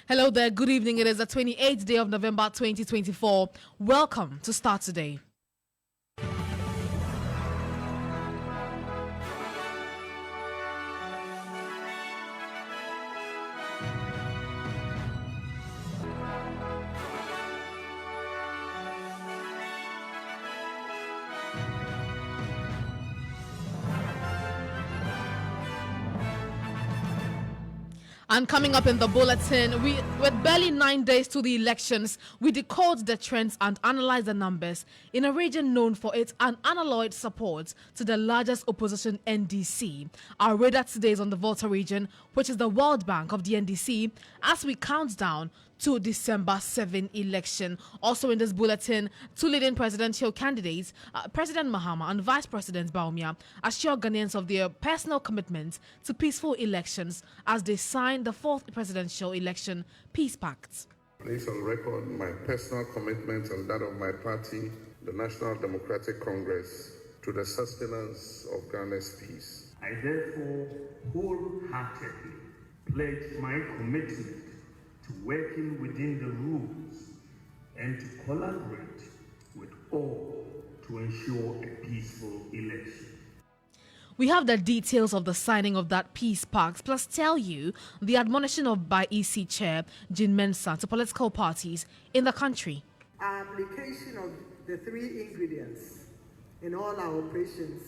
Hello there, good evening. It is the 28th day of November 2024. Welcome to Start Today. And coming up in the bulletin, with barely 9 days to the elections, we decode the trends and analyze the numbers in a region known for its unalloyed support to the largest opposition NDC. Our radar today is on the Volta region, which is the World Bank of the NDC, as we count down to December 7 election. Also in this bulletin, two leading presidential candidates, President Mahama and Vice President Baumia, assure Ghanaians of their personal commitment to peaceful elections as they sign the fourth presidential election peace pact. Place on record my personal commitment and that of my party, the National Democratic Congress, to the sustenance of Ghana's peace. I therefore wholeheartedly pledge my commitment to working within the rules and to collaborate with all to ensure a peaceful election. We have the details of the signing of that peace pact, plus tell you the admonition of by EC Chair Jean Mensa to political parties in the country. Our application of the three ingredients in all our operations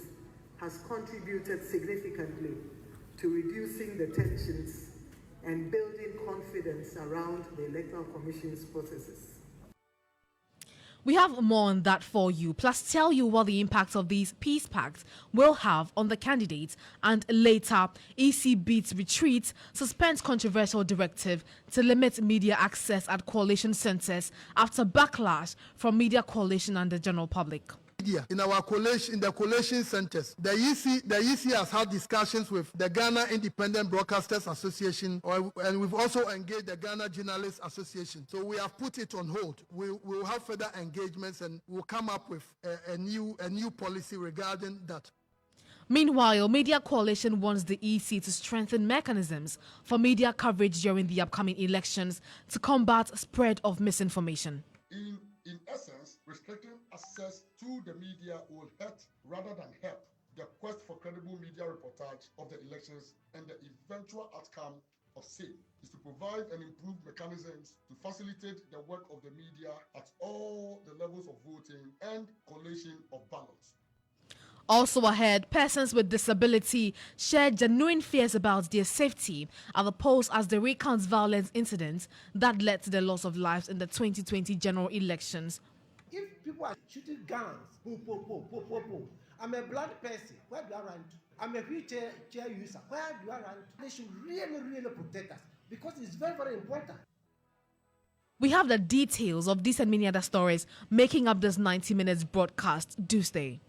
has contributed significantly to reducing the tensions and building confidence around the Electoral Commission's processes. We have more on that for you, plus tell you what the impact of these peace pacts will have on the candidates. And later, EC beats retreat, suspends controversial directive to limit media access at coalition centers after backlash from media coalition and the general public. In our coalition, in the coalition centers, the EC has had discussions with the Ghana Independent Broadcasters Association, and we've also engaged the Ghana Journalists Association. So we have put it on hold. We will have further engagements, and we'll come up with a new policy regarding that. Meanwhile, Media Coalition wants the EC to strengthen mechanisms for media coverage during the upcoming elections to combat spread of misinformation. In essence, restricting access to the media will hurt rather than help the quest for credible media reportage of the elections, and the eventual outcome of same is to provide and improve mechanisms to facilitate the work of the media at all the levels of voting and collation of ballots. Also ahead, persons with disability share genuine fears about their safety at the polls as they recount violence incidents that led to the loss of lives in the 2020 general elections. If people are shooting guns, boom, boom, boom, boom, boom, boom, I'm a blind person, where do I run to? I'm a wheelchair user, where do I run to? They should really protect us because it's very, very important. We have the details of these and many other stories making up this 90 minutes broadcast. Do stay.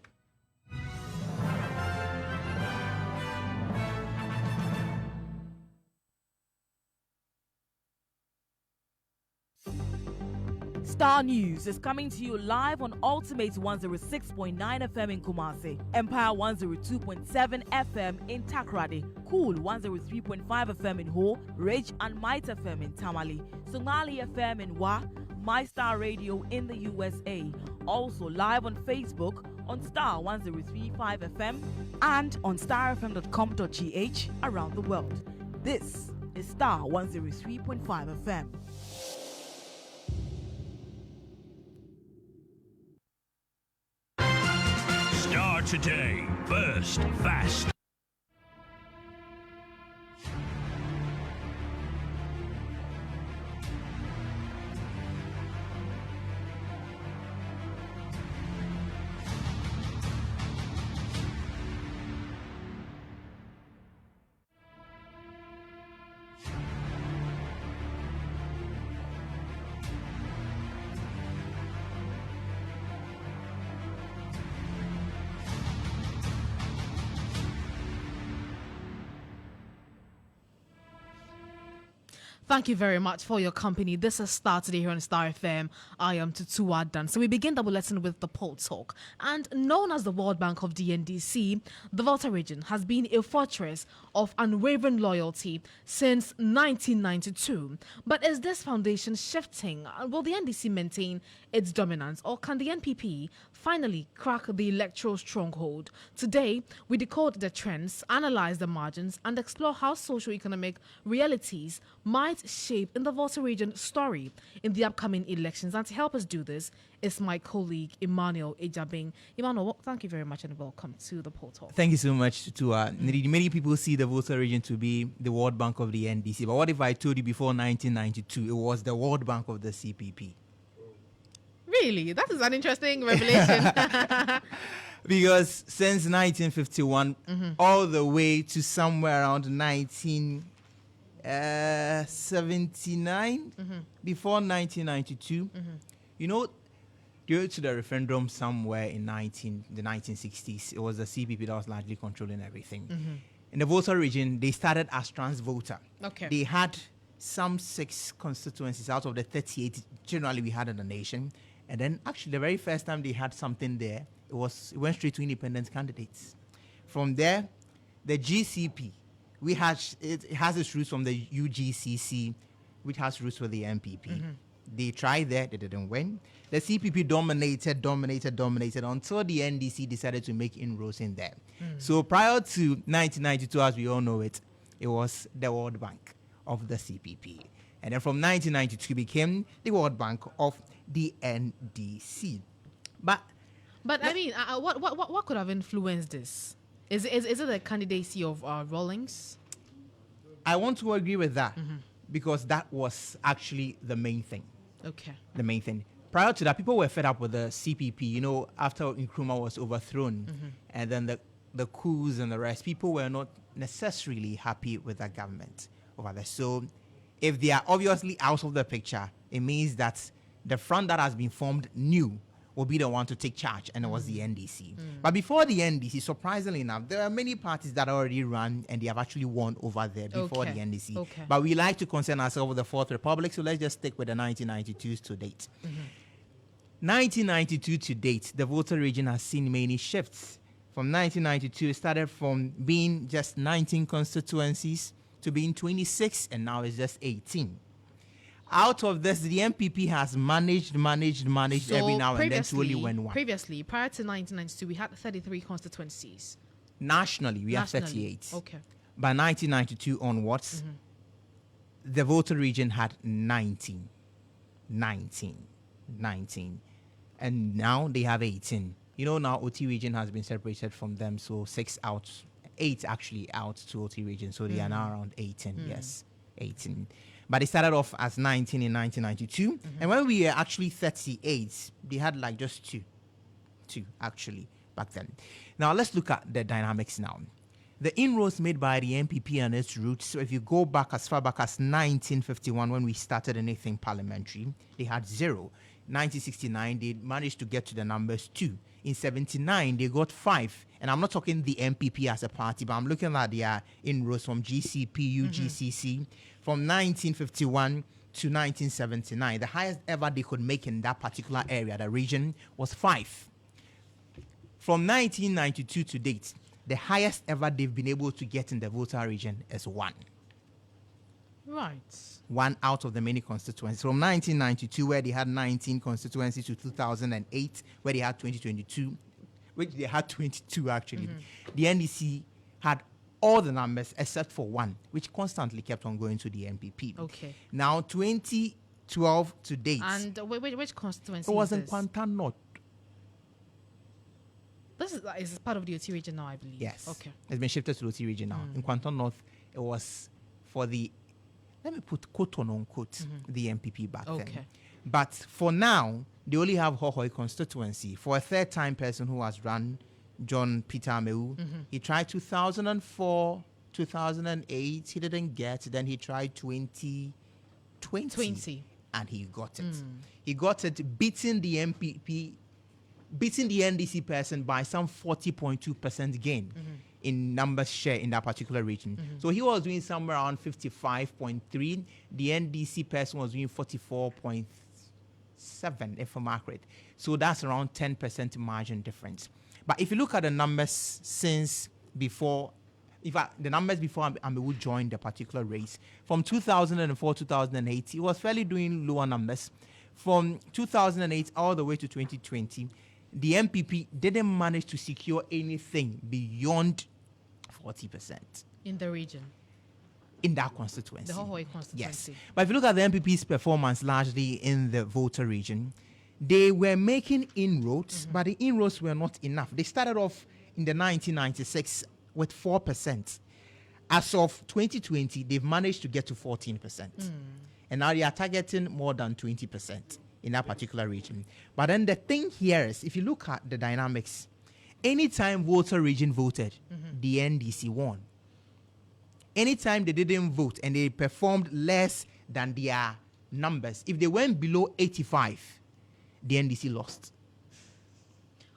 Starr News is coming to you live on Ultimate 106.9 FM in Kumasi, Empire 102.7 FM in Takrady, Cool 103.5 FM in Ho, Rage and Might FM in Tamale, Somali FM in Wa, My Star Radio in the USA. Also live on Facebook on Starr 103.5 FM and on starfm.com.gh around the world. This is Starr 103.5 FM. Starr Today, first, fast. Thank you very much for your company. This is Starr today here on Starr FM. I am Tutuwaa Danso. So we begin the bulletin with the poll talk. And known as the World Bank of the NDC, the Volta region has been a fortress of unwavering loyalty since 1992. But is this foundation shifting? Will the NDC maintain its dominance, or can the NPP finally crack the electoral stronghold? Today, we decode the trends, analyze the margins, and explore how socio-economic realities might shape in the Volta region story in the upcoming elections. And to help us do this is my colleague Emmanuel Ejabing. Emmanuel, thank you very much and welcome to the poll talk. Thank you so much. Many people see the Volta region to be the World Bank of the NDC. But what if I told you before 1992 it was the World Bank of the CPP? Really? That is an interesting revelation. Because since 1951 all the way to somewhere around 1979, before 1992, you know, due to the referendum somewhere in the 1960s, it was the CPP that was largely controlling everything. In the Volta region, they started as Trans-Volta. Okay. They had some 6 constituencies out of the 38 generally we had in the nation. And then actually the very first time they had something there, it went straight to independent candidates. From there, the GCP, it has its roots from the UGCC, which has roots with the MPP. They tried there, they didn't win. The CPP dominated until the NDC decided to make inroads in there. So prior to 1992, as we all know it was the World Bank of the CPP. And then from 1992 became the World Bank of the NDC. But I mean, what could have influenced this? Is it the candidacy of Rawlings? I want to agree with that because that was actually the main thing. Okay. The main thing. Prior to that, people were fed up with the CPP. You know, after Nkrumah was overthrown, and then the coups and the rest, people were not necessarily happy with that government over there. So, if they are obviously out of the picture, it means that the front that has been formed new will be the one to take charge, and it was the NDC. But before the NDC, surprisingly enough, there are many parties that already run and they have actually won over there before the NDC. Okay. But we like to concern ourselves with the Fourth Republic, so let's just stick with the 1992s to date. 1992 to date, the Volta region has seen many shifts. From 1992, it started from being just 19 constituencies to being 26, and now it's just 18. Out of this, the MPP has managed So every now and then to only win one. Previously, prior to 1992, we had 33 constituencies. Nationally, we have 38. Okay. By 1992 onwards, the Volta region had 19. And now they have 18. You know, now OT region has been separated from them, so 8 actually out to OT region, so they are now around 18. Yes, 18. But they started off as 19 in 1992. And when we were actually 38, they had like just two actually back then. Now let's look at the dynamics now. The inroads made by the MPP and its roots, so if you go back as far back as 1951 when we started anything parliamentary, they had 0. 1969, they managed to get to the numbers 2. In 79, they got 5. And I'm not talking the MPP as a party, but I'm looking at their inroads from GCP, UGCC. From 1951 to 1979, the highest ever they could make in that particular area, the region, was 5. From 1992 to date, the highest ever they've been able to get in the Volta region is 1. Right. 1 out of the many constituencies. From 1992, where they had 19 constituencies, to 2008, where they had 2022, which they had 22 actually. The NDC had all the numbers except for 1, which constantly kept on going to the MPP. Okay. Now, 2012 to date. And which constituency? It was in this? Kwantan North. This is part of the OT region now, I believe. Yes. Okay. It's been shifted to the OT region now. In Kwantan North, it was for the, let me put quote on unquote, the MPP back then. But for now, they only have Hohoi constituency. For a third-time person who has run, John Peter Ameu, he tried 2004, 2008, he didn't get. Then he tried 2020, and he got it. He got it, beating the MPP, beating the NDC person by some 40.2% gain. in numbers share in that particular region. So he was doing somewhere around 55.3. The NDC person was doing 44.7, if I'm accurate. So that's around 10% margin difference. But if you look at the numbers since before, the numbers before Amewu joined the particular race, from 2004 2008, he was fairly doing lower numbers. From 2008 all the way to 2020, the MPP didn't manage to secure anything beyond 40% in the region, in that constituency. the whole constituency. Yes. But if you look at the MPP's performance largely in the voter region, they were making inroads, but the inroads were not enough. They started off in the 1996 with 4%. As of 2020, they've managed to get to 14%. And now they are targeting more than 20% in that particular region. But then the thing here is, if you look at the dynamics, anytime voter region voted, the NDC won. Anytime they didn't vote and they performed less than their numbers, if they went below 85, the NDC lost.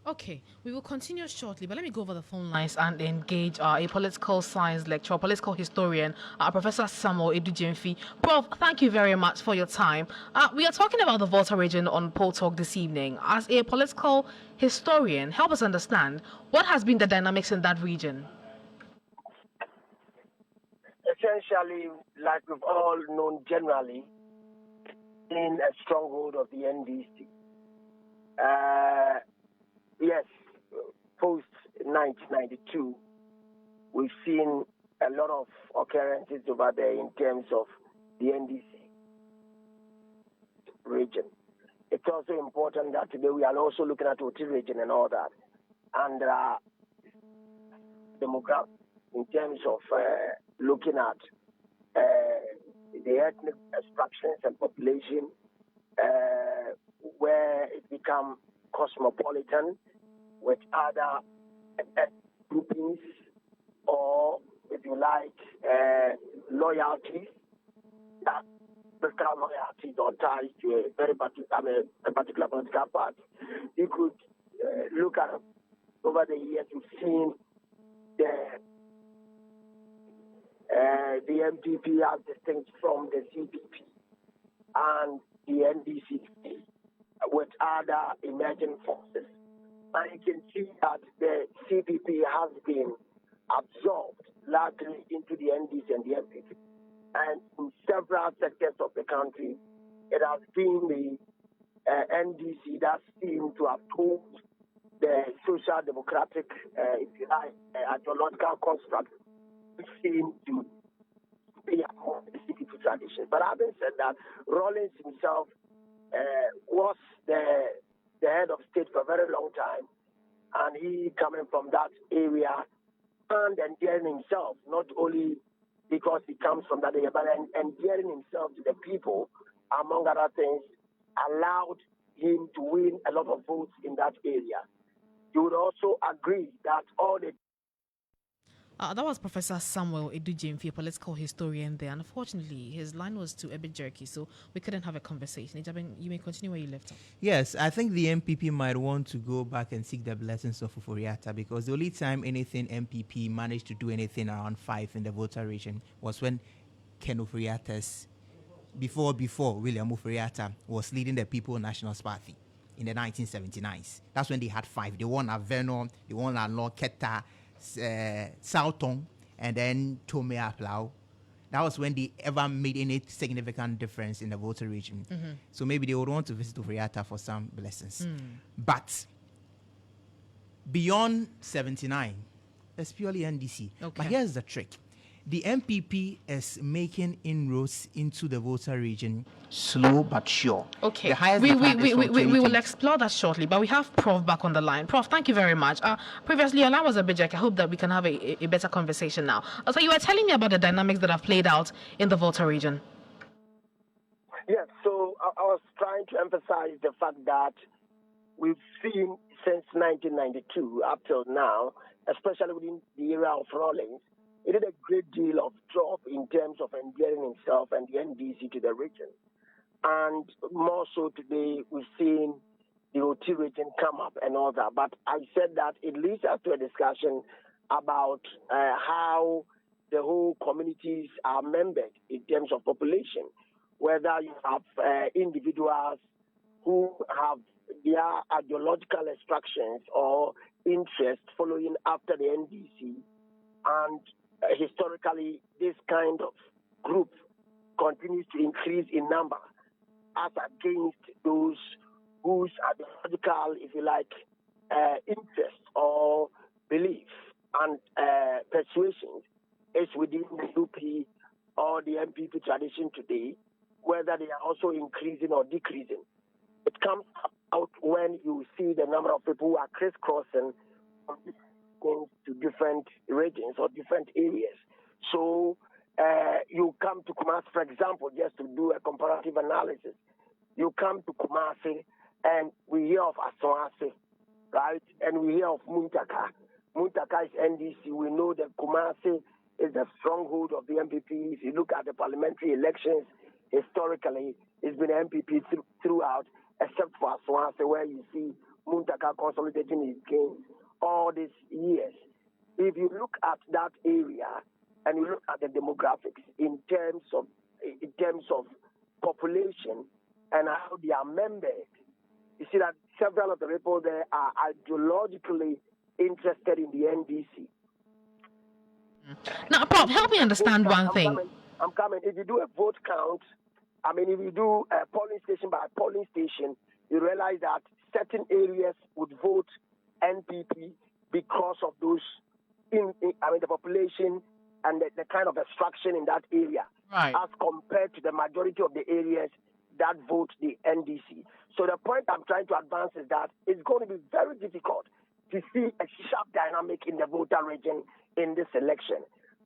Okay, we will continue shortly, but let me go over the phone lines and engage a political science lecturer, political historian, Professor Samuel Edujemfi. Prof, thank you very much for your time. We are talking about the voter region on Poll Talk this evening. As a political historian, help us understand what has been the dynamics in that region. Essentially, like we've all known generally, in a stronghold of the NDC. Yes, post 1992, we've seen a lot of occurrences over there in terms of the NDC region. It's also important that today we are also looking at OT region and all that, and demographics in terms of looking at the ethnic extractions and population, where it becomes cosmopolitan with other groupings, or if you like, loyalties, that political loyalties or ties to a very particular, a particular political party. You could look at over the years, we've seen the MPP as distinct from the CPP and the NDC with other emerging forces. And you can see that the CPP has been absorbed largely into the NDC and the MPP. And in several sectors of the country, it has been the NDC that seemed to have told the social democratic, if you like, ideological construct, seemed to be upon the CPP tradition. But having said that, Rawlings himself was the head of state for a very long time, and he coming from that area and endearing himself, not only because he comes from that area, but endearing himself to the people, among other things, allowed him to win a lot of votes in that area. You would also agree that all the that was Professor Samuel Edujemfi, a political historian there. Unfortunately, his line was a bit jerky, so we couldn't have a conversation. Ijabin, you may continue where you left off. Yes, I think the MPP might want to go back and seek the blessings of Ufuriata, because the only time anything MPP managed to do anything around 5 in the voter region was when Ken Ufuriata's, before William Ufuriata was leading the People Nationalist Party in the 1979s. That's when they had 5. They won at Vernon, they won at Lord Keta, Southong, and then Tome Aplau. That was when they ever made any significant difference in the voter region. So maybe they would want to visit Ufuriata for some blessings. But beyond 79, it's purely NDC. Okay. But here's the trick. The MPP is making inroads into the voter region, slow but sure. Okay, The highest we is from will 2020. explore that shortly, but we have Prof back on the line. Prof, thank you very much. Previously, your line was a bit jerky. I hope that we can have a better conversation now. So you were telling me about the dynamics that have played out in the voter region. Yes, so I was trying to emphasize the fact that we've seen since 1992 up till now, especially within the era of Rawlings, it did a great deal of drop in terms of endearing himself and the NDC to the region. And more so today, we've seen the OT region come up and all that. But I said that it leads us to a discussion about how the whole communities are membered in terms of population, whether you have individuals who have their ideological extractions or interests following after the NDC, and historically this kind of group continues to increase in number as against those whose ideological, if you like, interest or belief and persuasions is within the UP or the MPP tradition today, whether they are also increasing or decreasing. It comes out when you see the number of people who are crisscrossing to different regions or different areas. So you come to Kumasi, for example, just to do a comparative analysis. You come to Kumasi and we hear of Aswase, right? And we hear of Muntaka. Muntaka is NDC. We know that Kumasi is the stronghold of the MPP. If you look at the parliamentary elections, historically, it's been MPP throughout, except for Aswase, where you see Muntaka consolidating his gains all these years. If you look at that area and you look at the demographics in terms of population and how they are membered, you see that several of the people there are ideologically interested in the NDC. Now, Prof, help me understand one thing. I'm coming. If you do a vote count, I mean, if you do a polling station by polling station, you realize that certain areas would vote NPP because of those, the population and the kind of extraction in that area, right, as compared to the majority of the areas that vote the NDC. So the point I'm trying to advance is that it's going to be very difficult to see a sharp dynamic in the voter region in this election.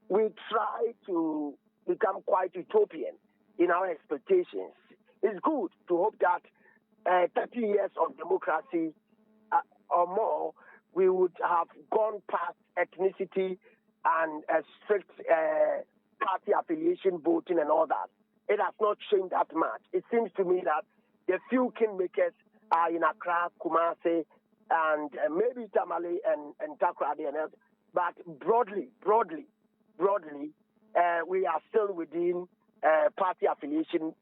We try to become quite utopian in our expectations. It's good to hope that 30 years of democracy or more, we would have gone past ethnicity and strict party affiliation voting and all that. It has not changed that much. It seems to me that the few kingmakers are in Accra, Kumasi, and maybe Tamale and Takoradi and else. But broadly, we are still within party affiliation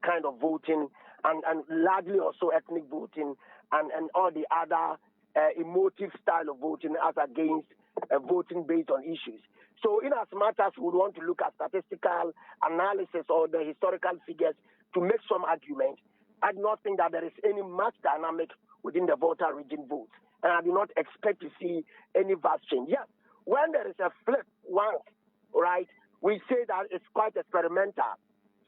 kind of voting and largely also ethnic voting and all the other emotive style of voting as against voting based on issues. So in as much as we want to look at statistical analysis or the historical figures to make some argument, I do not think that there is any much dynamic within the voter region votes. And I do not expect to see any vast change. Yes, when there is a flip once, right, we say that it's quite experimental.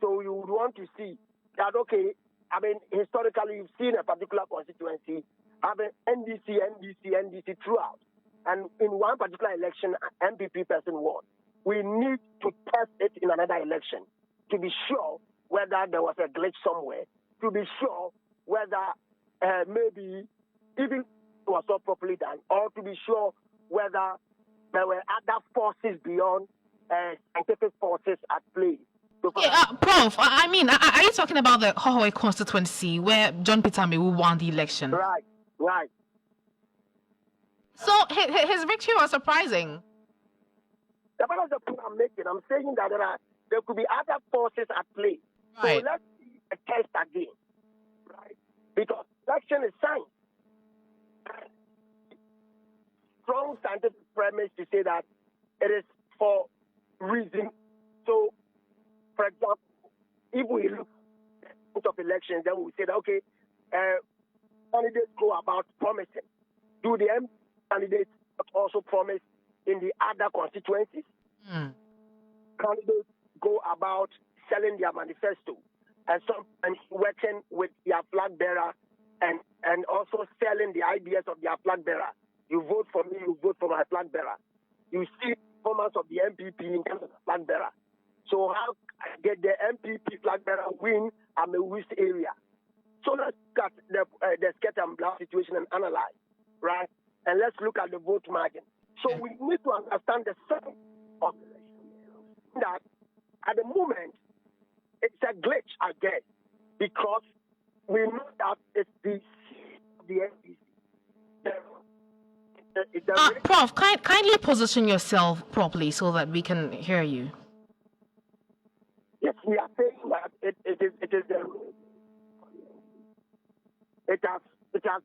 So you would want to see that, okay, I mean, historically, you've seen a particular constituency having NDC throughout. And in one particular election, an MPP person won. We need to test it in another election to be sure whether there was a glitch somewhere, to be sure whether maybe even it was not properly done, or to be sure whether there were other forces beyond scientific forces at play. Prof, I mean, are you talking about the Hohoe constituency where John Peter Mewu won the election? Right. So his victory was surprising. That's the point I'm making. I'm saying that there could be other forces at play. Right. So let's see a test again. Right? Because election is science. Strong scientific premise to say that it is for reason. So, for example, if we look at of elections, then we say that, okay, candidates go about promising. Do the MP candidates also promise in the other constituencies? Candidates go about selling their manifesto and sometimes working with their flag bearer and also selling the ideas of their flag bearer. You vote for me, you vote for my flag bearer. You see performance of the MPP in terms of the flag bearer. So how get the MPP flag bearer win a West area? So let's look at the Sket and Blau situation and analyze, right? And let's look at the vote margin. So we need to understand the science of the election. That at the moment, it's a glitch, I guess, because we know that it's the NDC. Prof, kindly position yourself properly so that we can hear you. Yes, we are saying that it has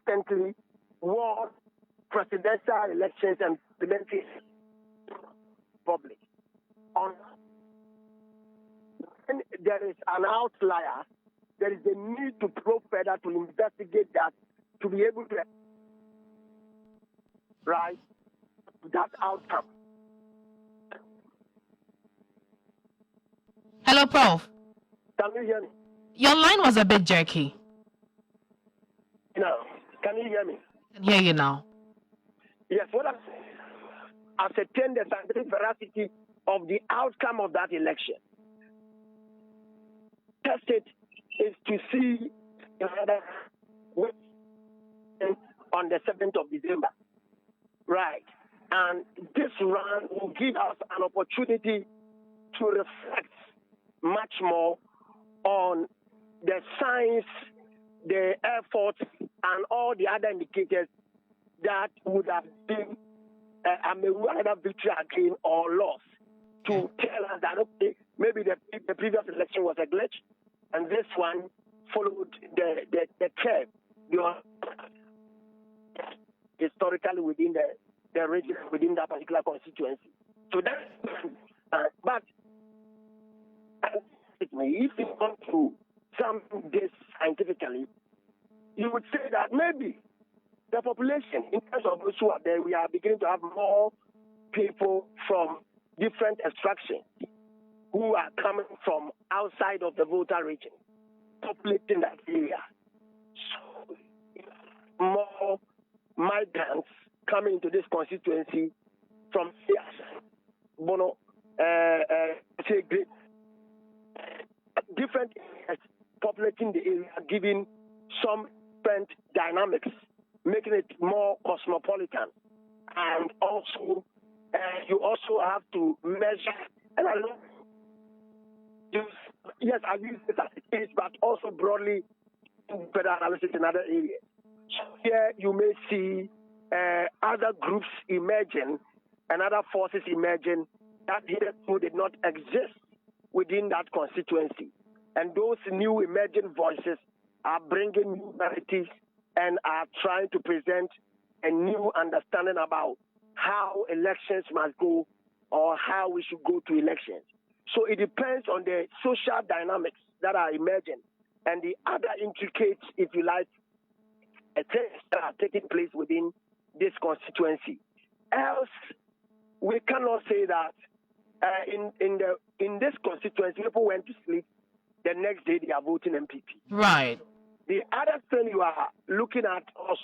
vehemently won presidential elections and parliamentary public. On when there is an outlier, there is a need to probe further to investigate that to be able to right that outcome. Hello, Prof. Can you hear me? Your line was a bit jerky. No. Can you hear me? I can hear you now. Yes, what I'm saying, ascertain the scientific veracity of the outcome of that election. Test it is to see whether on the 7th of December. Right. And this run will give us an opportunity to reflect much more on the science, the efforts, and all the other indicators that would have been whether victory again or loss, to tell us that okay, maybe the previous election was a glitch, and this one followed the curve historically within the region, within that particular constituency. So that's but if you want to sum this scientifically, you would say that maybe the population, in terms of those who are there, we are beginning to have more people from different extractions who are coming from outside of the voter region, populating that area. So, more migrants coming into this constituency from different areas populating the area, giving some different dynamics, making it more cosmopolitan. And also, you also have to measure, and I use this as it is, but also broadly better analysis in other areas. So here you may see other groups emerging and other forces emerging that hitherto did not exist within that constituency. And those new emerging voices are bringing new narratives and are trying to present a new understanding about how elections must go or how we should go to elections. So it depends on the social dynamics that are emerging and the other intricate, if you like, things that are taking place within this constituency. Else, we cannot say that in this constituency, people went to sleep. The next day, they are voting MPP. Right. The other thing you are looking at also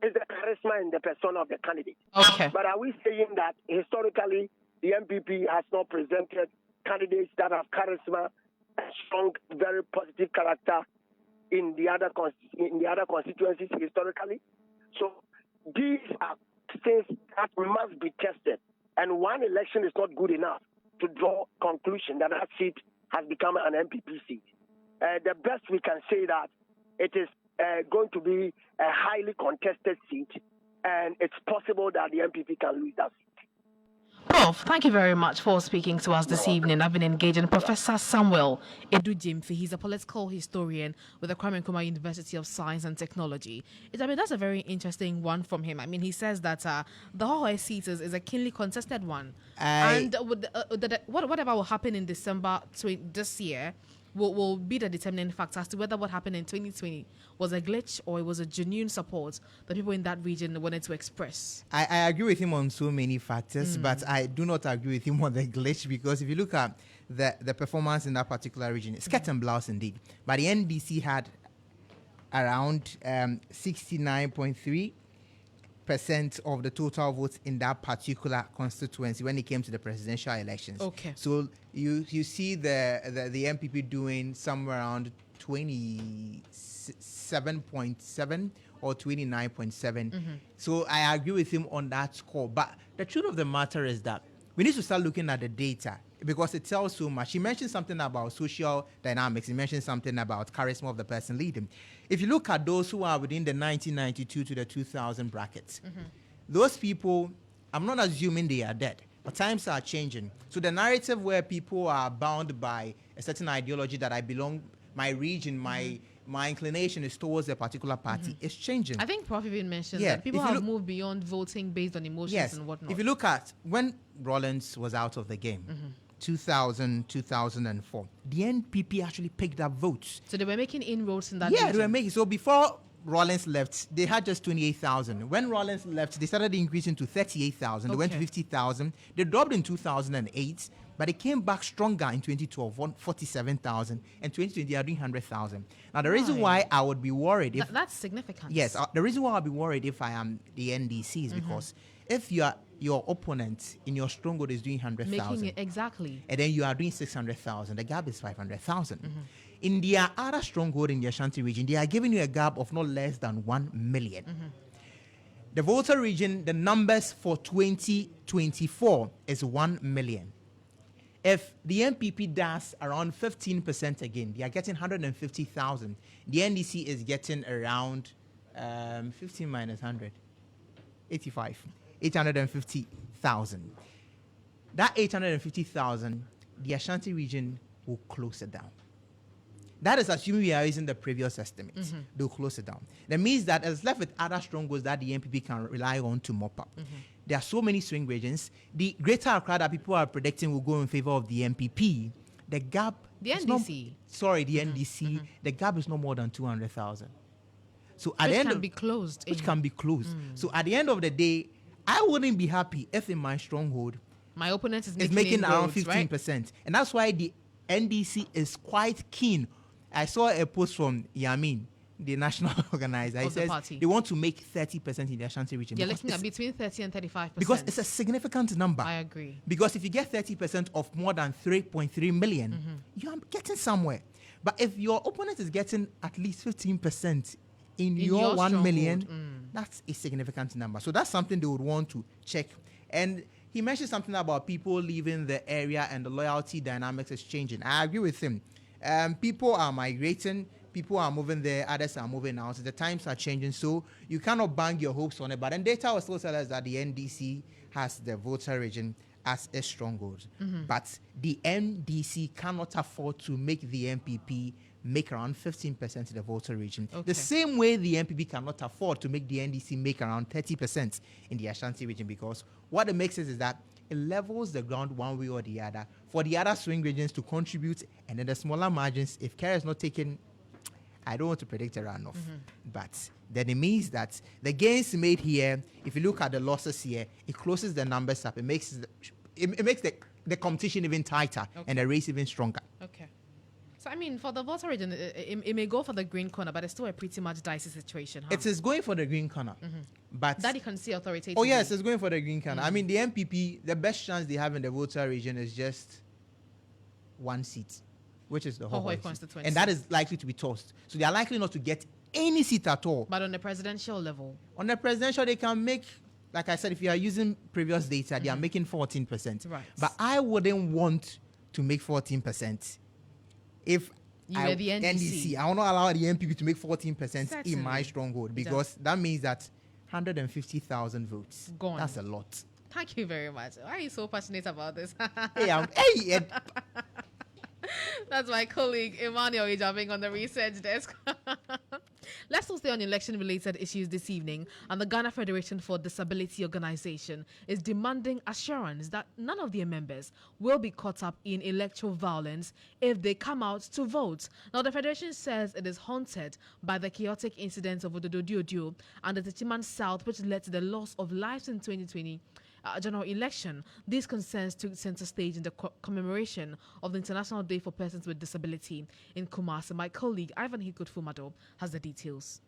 is the charisma in the persona of the candidate. Okay. But are we saying that historically the MPP has not presented candidates that have charisma, strong, very positive character in the other constituencies historically? So these are things that must be tested. And one election is not good enough to draw conclusion that that seat has become an MPP seat. The best we can say that it is going to be a highly contested seat, and it's possible that the MPP can lose that seat. Prof, thank you very much for speaking to us this evening. I've been engaging Professor Samuel Edu Jimfi. He's a political historian with the Kwame Nkrumah University of Science and Technology. That's a very interesting one from him. He says that the Hohoe seat is a keenly contested one. And whatever will happen in December this year will be the determining factor as to whether what happened in 2020 was a glitch or it was a genuine support that people in that region wanted to express. I agree with him on so many factors, but I do not agree with him on the glitch, because if you look at the performance in that particular region, it's cat and blouse indeed. But the NDC had around 69.3% of the total votes in that particular constituency when it came to the presidential elections. Okay. So you see the MPP doing somewhere around 27.7 or 29.7. So I agree with him on that score. But the truth of the matter is that we need to start looking at the data because it tells so much. He mentioned something about social dynamics. He mentioned something about charisma of the person leading. If you look at those who are within the 1992 to the 2000 brackets, those people, I'm not assuming they are dead, but times are changing. So the narrative where people are bound by a certain ideology that I belong, my region, my inclination is towards a particular party is changing. I think Prof even mentioned that people have moved beyond voting based on emotions and whatnot. If you look at when Rollins was out of the game, 2000, 2004, the NPP actually picked up votes. So they were making inroads in that Yeah, region. they were making. So before Rollins left, they had just 28,000. When Rollins left, they started increasing to 38,000. They went to 50,000. They dropped in 2008, but they came back stronger in 2012, 47,000. And 2020, they are doing 100,000. Now, the reason why I would be worried if... That's significant. Yes, the reason why I'll be worried if I am the NDC is because if your opponent in your stronghold is doing 100,000... Making it, exactly. And then you are doing 600,000, the gap is 500,000. In their other stronghold in the Ashanti region, they are giving you a gap of not less than 1 million. The Volta region, the numbers for 2024 is 1 million. If the NPP does around 15% again, they are getting 150,000. The NDC is getting around 15 minus 100, 85, 850,000. That 850,000, the Ashanti region will close it down. That is assuming we are using the previous estimate. They'll close it down. That means that it's left with other strongholds that the NPP can rely on to mop up. There are so many swing regions. The greater Accra that people are predicting will go in favor of the NPP. The gap... The NDC. The NDC. The gap is no more than 200,000. So at which the end can be closed. Which can be closed. So at the end of the day, I wouldn't be happy if in my stronghold... My opponent is making around 15%. Right? And that's why the NDC is quite keen. I saw a post from Yamin, the national organizer. He says they want to make 30% in the Ashanti region. They're looking at between 30 and 35%. Because it's a significant number. I agree. Because if you get 30% of more than 3.3 million, you are getting somewhere. But if your opponent is getting at least 15% in your 1 million, that's a significant number. So that's something they would want to check. And he mentioned something about people leaving the area and the loyalty dynamics is changing. I agree with him. People are migrating, people are moving there, others are moving out. The times are changing, so you cannot bang your hopes on it. But then data will still tell us that the NDC has the Volta region as a stronghold. But the NDC cannot afford to make the NPP make around 15% in the Volta region. The same way the NPP cannot afford to make the NDC make around 30% in the Ashanti region, because what it makes is that it levels the ground one way or the other for the other swing regions to contribute, and then the smaller margins, if care is not taken, I don't want to predict a runoff, but then it means that the gains made here, if you look at the losses here, it closes the numbers up. It makes the competition even tighter and the race even stronger. Okay. So, I mean, for the Volta region, it may go for the green corner, but it's still a pretty much dicey situation. It is going for the green corner. But that you can see authoritatively. Oh, yes, it's going for the green corner. I mean, the NPP, the best chance they have in the Volta region is just one seat, which is the Hohoi constituency. And that is likely to be tossed. So they are likely not to get any seat at all. But on the presidential level? On the presidential, they can make, like I said, if you are using previous data, they are making 14%. Right. But I wouldn't want to make 14%. If you were the NDC, I will not allow the NPP to make 14% in my stronghold, because that means that 150,000 votes. Gone. That's a lot. Thank you very much. Why are you so passionate about this? That's my colleague Emmanuel Ijabing on the research desk. Let's still stay on election-related issues this evening. And the Ghana Federation for Disability Organization is demanding assurance that none of their members will be caught up in electoral violence if they come out to vote. Now, the Federation says it is haunted by the chaotic incidents of Ododo and the Techiman South, which led to the loss of lives in 2020. General election. These concerns took center stage in the commemoration of the International Day for Persons with Disability in Kumasi. My colleague Ivan Hikut Fumado has the details.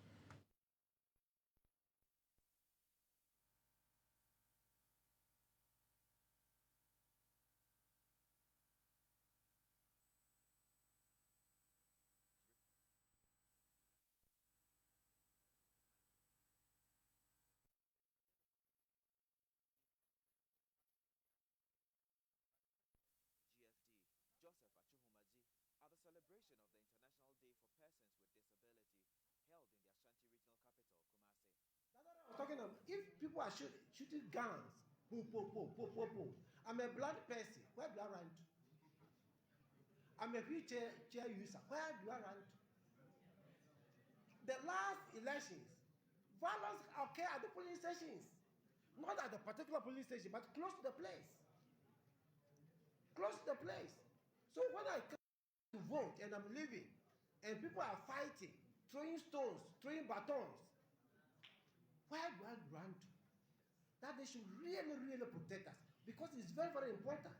celebration of the International Day for Persons with Disability held in the Ashanti Regional Capital, Kumasi. I was talking about if people are shooting guns, boom, boom, boom, boom, boom, boom. I'm a blind person. Where do I run to? I'm a wheelchair user. Where do I run to? The last elections, violence occurred at the police stations. Not at the particular police station, but close to the place. Close to the place. So when I come to vote and I'm leaving, and people are fighting, throwing stones, throwing batons, where do I run to? That they should really, really protect us because it's very, very important.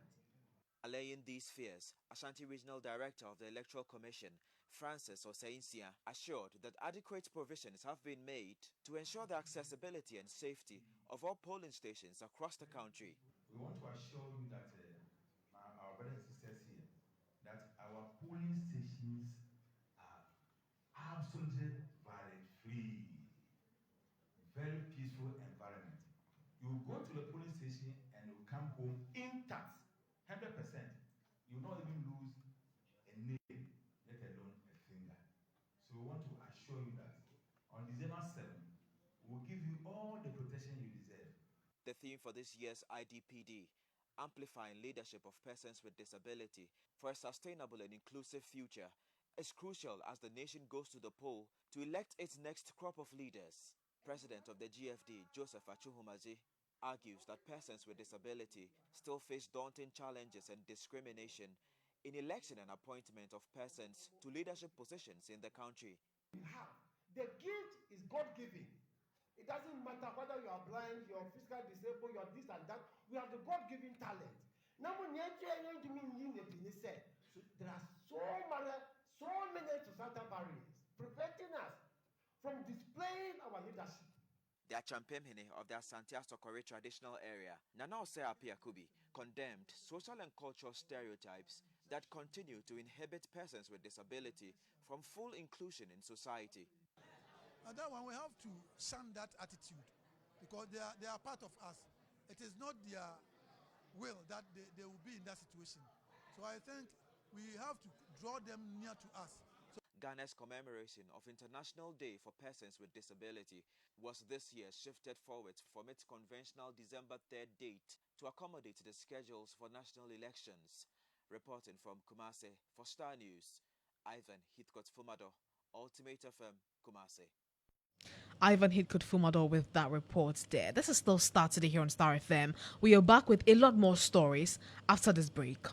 Allaying these fears, Ashanti Regional Director of the Electoral Commission, Francis Oseinsia, assured that adequate provisions have been made to ensure the accessibility and safety of all polling stations across the country. We want to assure you that our brothers and sisters here, that our polling stations are absolutely violence-free, very peaceful environment. You go to the polling station and you come home intact, 100%. You will not even lose a nail, let alone a finger. So we want to assure you that on December 7th, we will give you all the protection you deserve. The theme for this year's IDPD, Amplifying Leadership of Persons with Disability for a Sustainable and Inclusive Future, is crucial as the nation goes to the poll to elect its next crop of leaders. President of the GFD, Joseph Achuhumazi, argues that persons with disability still face daunting challenges and discrimination in election and appointment of persons to leadership positions in the country. The gift is God-given. It doesn't matter whether you are blind, you're physically disabled, you're this and that. We have the God-given talent. Now, there are so many societal barriers preventing us from displaying our leadership. The Achampemhene of the Asante Asokore traditional area, Nana Ose Apiakubi, condemned social and cultural stereotypes that continue to inhibit persons with disability from full inclusion in society. And that one, we have to shun that attitude because they are part of us. It is not their will that they will be in that situation. So I think we have to draw them near to us. Ghana's commemoration of International Day for Persons with Disability was this year shifted forward from its conventional December 3rd date to accommodate the schedules for national elections. Reporting from Kumasi for Starr News, Ivan Heathcote-Fumado, Ultimate FM, Kumasi. Ivan Heathcote-Fumado with that report there. This is still Starr today here on Starr FM. We are back with a lot more stories after this break.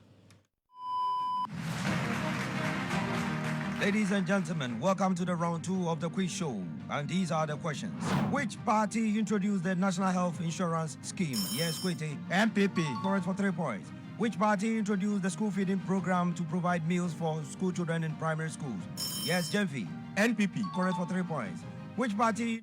Ladies and gentlemen, welcome to the round 2 of the quiz show. And these are the questions. Which party introduced the National Health Insurance Scheme? Yes, Kwete. MPP. Correct for 3 points. Which party introduced the school feeding program to provide meals for school children in primary schools? Yes, Gemfi. NPP. Correct for 3 points. Which party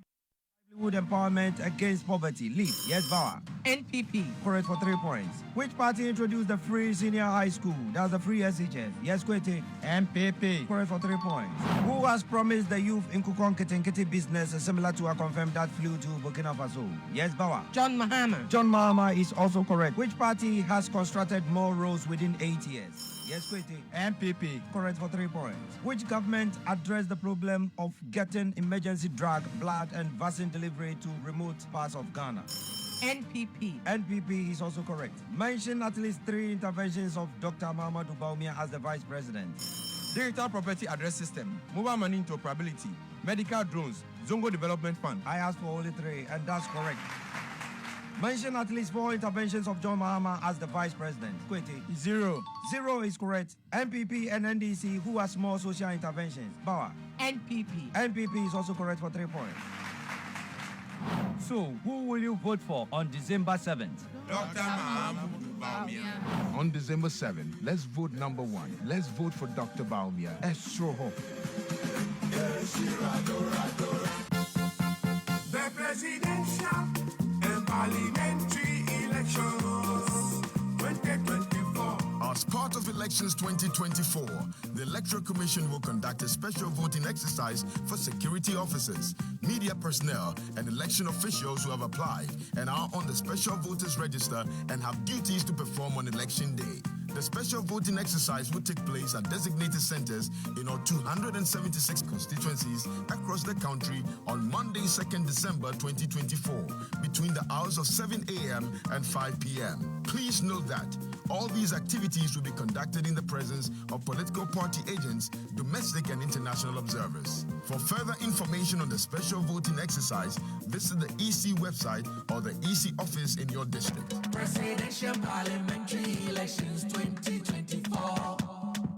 livelihood empowerment against poverty? LEAP. Yes, VAWA. NPP. Correct for 3 points. Which party introduced the free senior high school? That's the free SHS. Yes, Kwete. MPP. Correct for 3 points. Who has promised the youth in Kukon Kitinkiti business similar to a confirmed that flew to Burkina Faso? Yes, VAWA. John Mahama. John Mahama is also correct. Which party has constructed more roads within 8 years? Yes, Kwete. MPP. Correct for 3 points. Which government addressed the problem of getting emergency drug, blood, and vaccine delivery to remote parts of Ghana? NPP. NPP is also correct. Mention at least 3 interventions of Dr. Mahamudu Bawumia as the Vice President. Digital Property Address System, Mobile Money Interoperability, Medical Drones, Zongo Development Fund. I asked for only 3, and that's correct. Mention at least 4 interventions of John Mahama as the Vice President. Kwete. 0. 0 is correct. MPP and NDC, who has more social interventions? Bawa. NPP. NPP is also correct for 3 points. So, who will you vote for on December 7th? Dr. Mahamudu Bawumia. On December 7th, let's vote number 1. Let's vote for Dr. Bawumia. Estroho. The presidential and parliamentary elections 2024. As part of Elections 2024, the Electoral Commission will conduct a special voting exercise for security officers, media personnel, and election officials who have applied and are on the special voters register and have duties to perform on election day. The special voting exercise will take place at designated centers in all 276 constituencies across the country on Monday, 2nd December 2024, between the hours of 7 a.m. and 5 p.m. Please note that all these activities will be conducted in the presence of political party agents, domestic and international observers. For further information on the special voting exercise, visit the EC website or the EC office in your district. Presidential parliamentary elections 2024.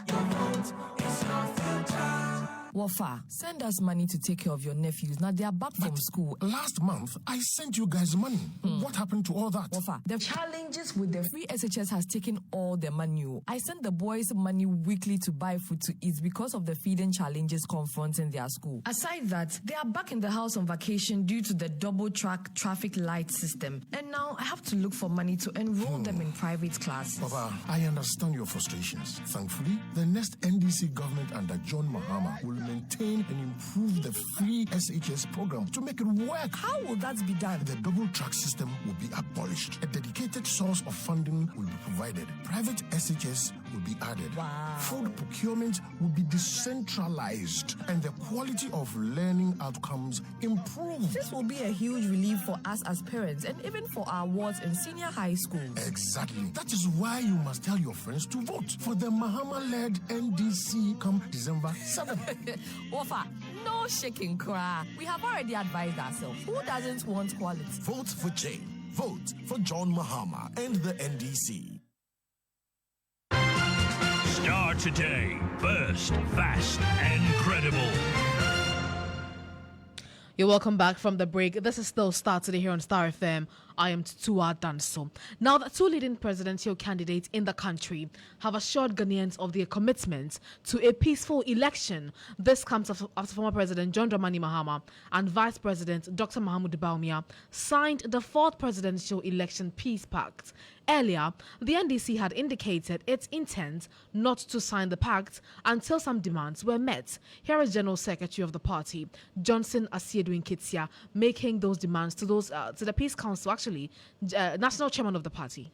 Your vote is your future. Wafa, send us money to take care of your nephews. Now they are back from school. Last month, I sent you guys money. What happened to all that? Wafa, the challenges with the free SHS has taken all the money. I sent the boys money weekly to buy food to eat because of the feeding challenges confronting their school. Aside that, they are back in the house on vacation due to the double track traffic light system. And now I have to look for money to enroll them in private classes. Papa, I understand your frustrations. Thankfully, the next NDC government under John Mahama will maintain and improve the free SHS program to make it work. How will that be done? The double track system will be abolished. A dedicated source of funding will be provided. Private SHS will be added. Wow. Food procurement will be decentralized and the quality of learning outcomes improved. This will be a huge relief for us as parents and even for our wards in senior high schools. Exactly. That is why you must tell your friends to vote for the Mahama-led NDC come December 7th. Wafa, no shaking cry. We have already advised ourselves. Who doesn't want quality? Vote for change. Vote for John Mahama and the NDC. Starr Today. First, fast, and credible. You're welcome back from the break. This is still Starr Today here on Starr FM. I am Tutuwaa Danso. Now, the two leading presidential candidates in the country have assured Ghanaians of their commitment to a peaceful election. This comes after former President John Dramani Mahama and Vice President Dr. Mahamudu Bawumia signed the fourth presidential election peace pact. Earlier, the NDC had indicated its intent not to sign the pact until some demands were met. Here is General Secretary of the party, Johnson Asiedu Nketiah, making those demands to the Peace Council, National Chairman of the party.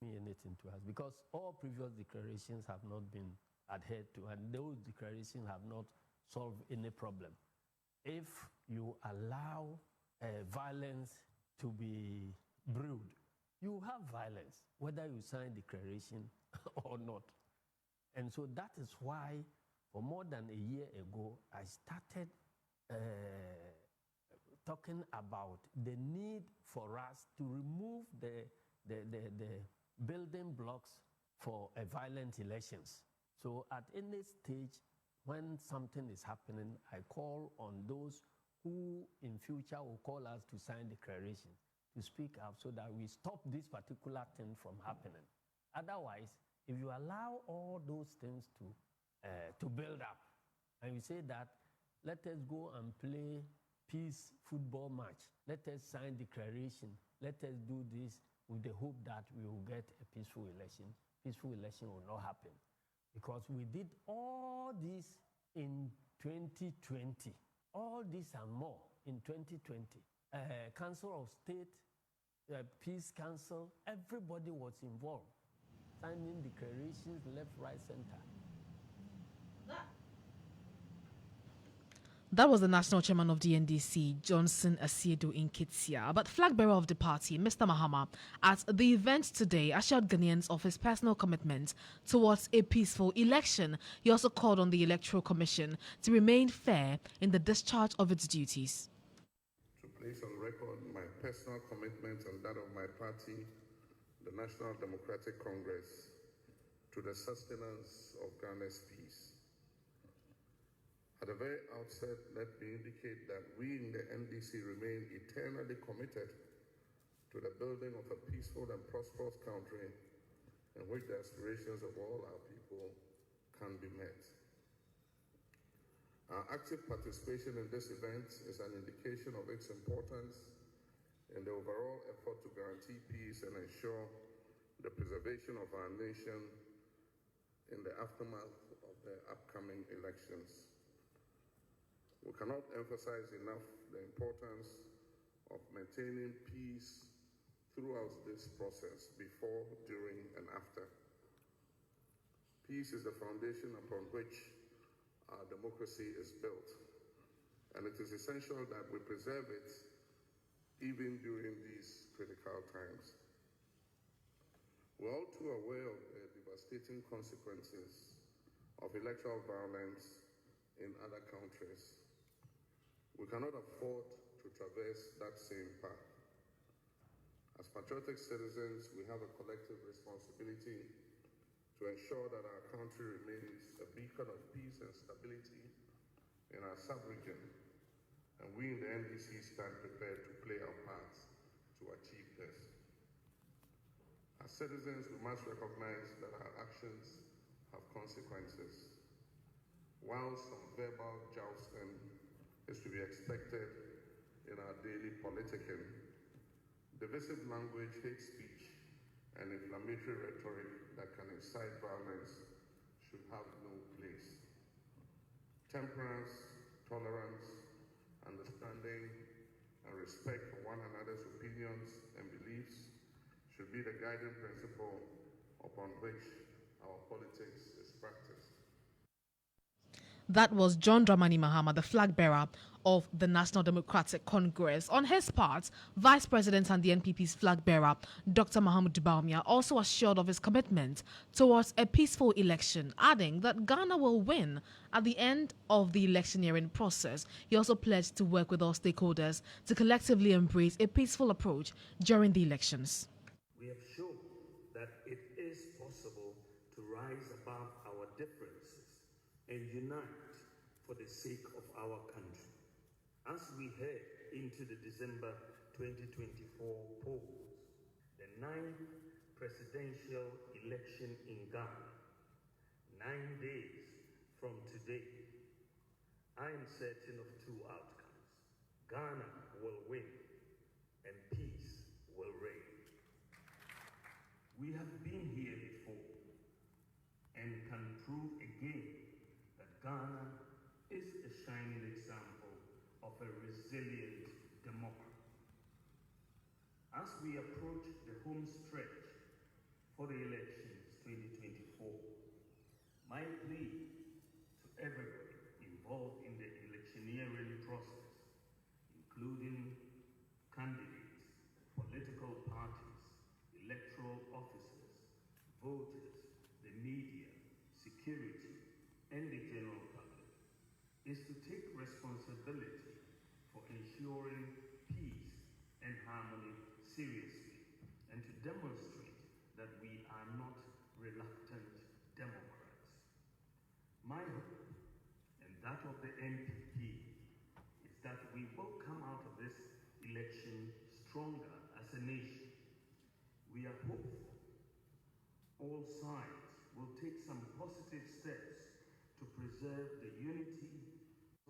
Anything to us because all previous declarations have not been adhered to, and those declarations have not solved any problem. If you allow violence to be brewed, you have violence, whether you sign declaration or not. And so that is why, for more than a year ago, I started talking about the need for us to remove the building blocks for a violent elections. So at any stage, when something is happening, I call on those who in future will call us to sign declaration to speak up so that we stop this particular thing from happening. Otherwise, if you allow all those things to build up, and you say that, let us go and play peace football match, let us sign declaration, let us do this with the hope that we will get a peaceful election. Peaceful election will not happen because we did all this in 2020, all this and more in 2020. Council of State, Peace Council, everybody was involved, signing declarations left, right, center. That was the national chairman of the NDC, Johnson Asiedu Nketiah. But flag bearer of the party, Mr. Mahama, at the event today assured Ghanaians of his personal commitment towards a peaceful election. He also called on the Electoral Commission to remain fair in the discharge of its duties. To place on record my personal commitment and that of my party, the National Democratic Congress, to the sustenance of Ghana's peace. At the very outset, let me indicate that we in the NDC remain eternally committed to the building of a peaceful and prosperous country in which the aspirations of all our people can be met. Our active participation in this event is an indication of its importance in the overall effort to guarantee peace and ensure the preservation of our nation in the aftermath of the upcoming elections. We cannot emphasize enough the importance of maintaining peace throughout this process, before, during, and after Peace is the foundation upon which our democracy is built, and it is essential that we preserve it even during these critical times. We're all too aware of the devastating consequences of electoral violence in other countries. We cannot afford to traverse that same path. As patriotic citizens, we have a collective responsibility to ensure that our country remains a beacon of peace and stability in our sub-region, and we in the NDC stand prepared to play our part to achieve this. As citizens, we must recognize that our actions have consequences. While some verbal jousting is to be expected in our daily politicking, divisive language, hate speech, and inflammatory rhetoric that can incite violence should have no place. Temperance, tolerance, understanding, and respect for one another's opinions and beliefs should be the guiding principle upon which our politics is practiced. That was John Dramani Mahama, the flag bearer of the National Democratic Congress. On his part, Vice President and the NPP's flag bearer, Dr. Mahamudu Bawumia, also assured of his commitment towards a peaceful election, adding that Ghana will win at the end of the electioneering process. He also pledged to work with all stakeholders to collectively embrace a peaceful approach during the elections. We have shown that it is possible to rise above our differences and unite for the sake of our country. As we head into the December 2024 polls, the 9th presidential election in Ghana, 9 days from today, I am certain of two outcomes. Ghana will win and peace will reign. We have been here before and can prove again that Ghana is a shining example of a resilient democracy. As we approach the home stretch for the elections 2024, my plea to everybody involved in the electioneering process, including candidates, political parties, electoral officers, voters, the media, security, and the general public, is to take responsibility for ensuring peace and harmony seriously, and to demonstrate that we are not reluctant democrats. My hope, and that of the NPP, is that we will come out of this election stronger as a nation. We are hopeful all sides will take some positive steps to preserve the unity,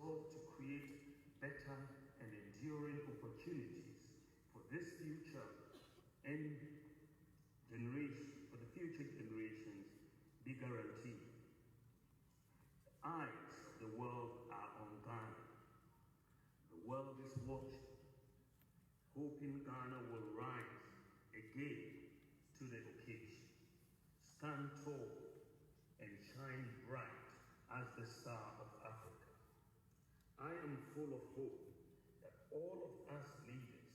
or to create better and enduring opportunities for this future and for the future generations be guaranteed. The eyes of the world are on Ghana. The world is watching, hoping Ghana will rise again to the occasion, stand tall and shine bright as the star of Africa. I am full of hope that all of us leaders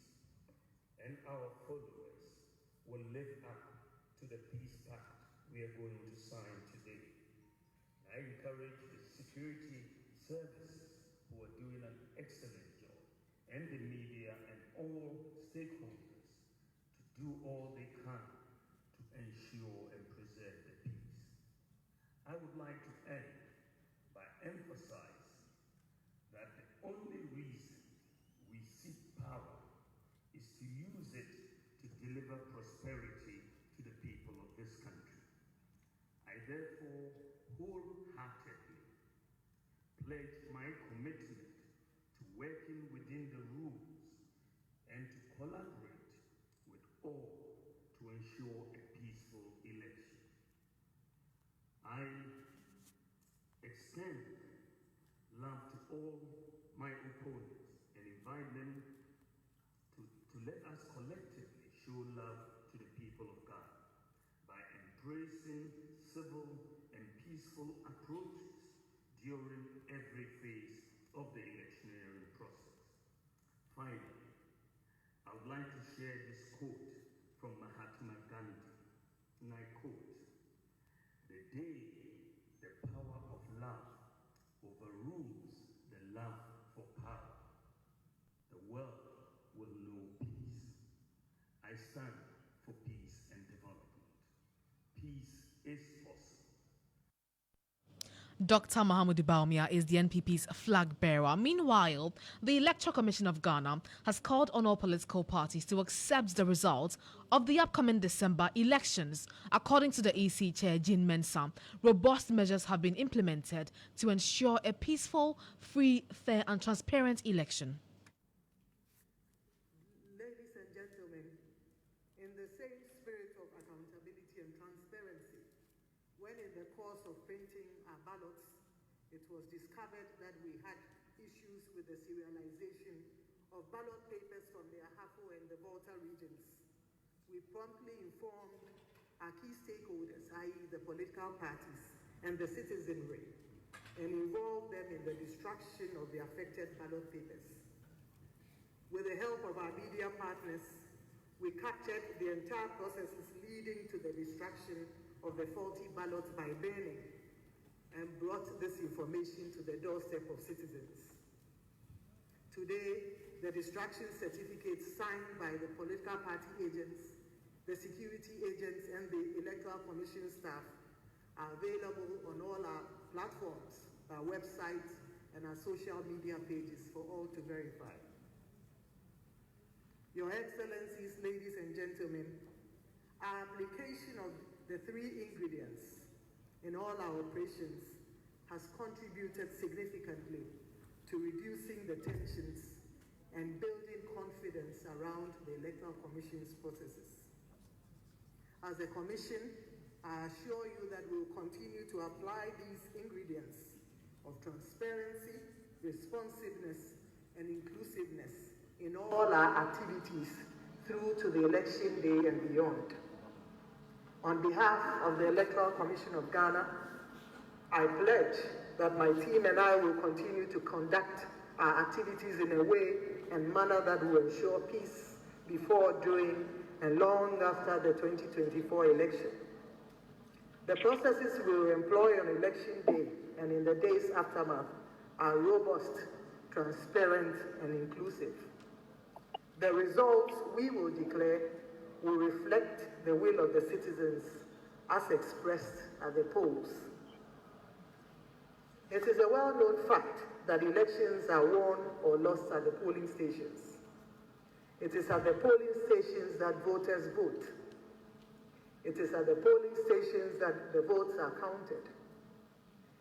and our followers will live up to the peace pact we are going to sign today. I encourage the security services who are doing an excellent job, and the media and all stakeholders to do all they can to ensure and preserve the peace. I would like to end by emphasizing that the only reason we seek power is to use it to deliver prosperity to the people of this country. I therefore wholeheartedly pledge my commitment to working within the rules and to collaborate with all to ensure a peaceful election. I extend love to all my opponents and invite them to let us collectively show love to the people of God by embracing civil and peaceful approaches during every phase of the electioneering process. Finally, I would like to share this quote from Mahatma Gandhi, and I quote, "The day the power of love overrules the love for power, the world will know peace. I stand for peace and development. Peace is possible." Dr. Mahamudu Bawumia is the NPP's flag bearer. Meanwhile, the Electoral Commission of Ghana has called on all political parties to accept the results of the upcoming December elections. According to the EC chair, Jean Mensah, robust measures have been implemented to ensure a peaceful, free, fair and transparent election. Ladies and gentlemen, in the same spirit of accountability and transparency, when in the course of printing our ballots, it was discovered that we had issues with the serialization of ballot papers from the Ahafo and the Volta regions, we promptly informed our key stakeholders, i.e. the political parties and the citizenry, and involved them in the destruction of the affected ballot papers. With the help of our media partners, we captured the entire processes leading to the destruction of the faulty ballots by burning, and brought this information to the doorstep of citizens. Today, the destruction certificates signed by the political party agents, the security agents, and the Electoral Commission staff are available on all our platforms, our website, and our social media pages for all to verify. Your Excellencies, ladies and gentlemen, our application of the three ingredients in all our operations has contributed significantly to reducing the tensions and building confidence around the Electoral Commission's processes. As a commission, I assure you that we will continue to apply these ingredients of transparency, responsiveness, and inclusiveness in all our activities through to the election day and beyond. On behalf of the Electoral Commission of Ghana, I pledge that my team and I will continue to conduct our activities in a way and manner that will ensure peace before, during, and long after the 2024 election. The processes we will employ on election day and in the days aftermath are robust, transparent, and inclusive. The results we will declare will reflect the will of the citizens as expressed at the polls. It is a well-known fact that elections are won or lost at the polling stations. It is at the polling stations that voters vote. It is at the polling stations that the votes are counted.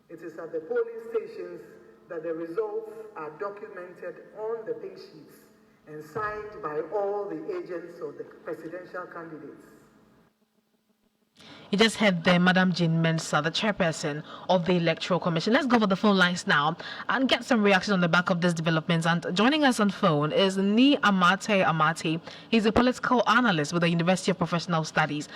It is at the polling stations that the results are documented on the pink sheets and signed by all the agents of the presidential candidates. You just heard there, Madam Jean Mensah, the chairperson of the Electoral Commission. Let's go over the phone lines now and get some reaction on the back of this developments. And joining us on phone is Ni Amate. He's a political analyst with the University of Professional Studies.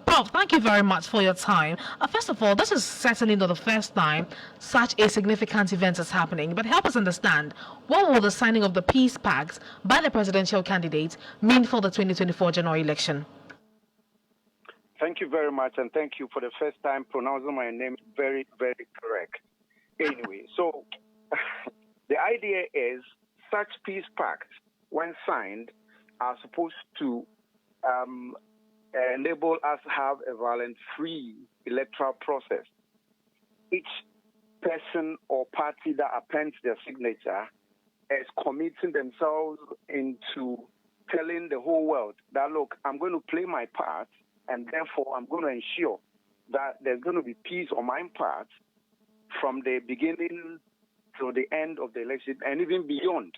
Prof, thank you very much for your time. First of all, this is certainly not the first time such a significant event is happening, but help us understand, what will the signing of the peace pact by the presidential candidate mean for the 2024 general election? Thank you very much, and thank you for the first time pronouncing my name very, very correct. Anyway, so the idea is such peace pacts, when signed, are supposed to enable us to have a violence-free electoral process. Each person or party that appends their signature is committing themselves into telling the whole world that, look, I'm going to play my part, and therefore I'm going to ensure that there's going to be peace on my part from the beginning to the end of the election and even beyond.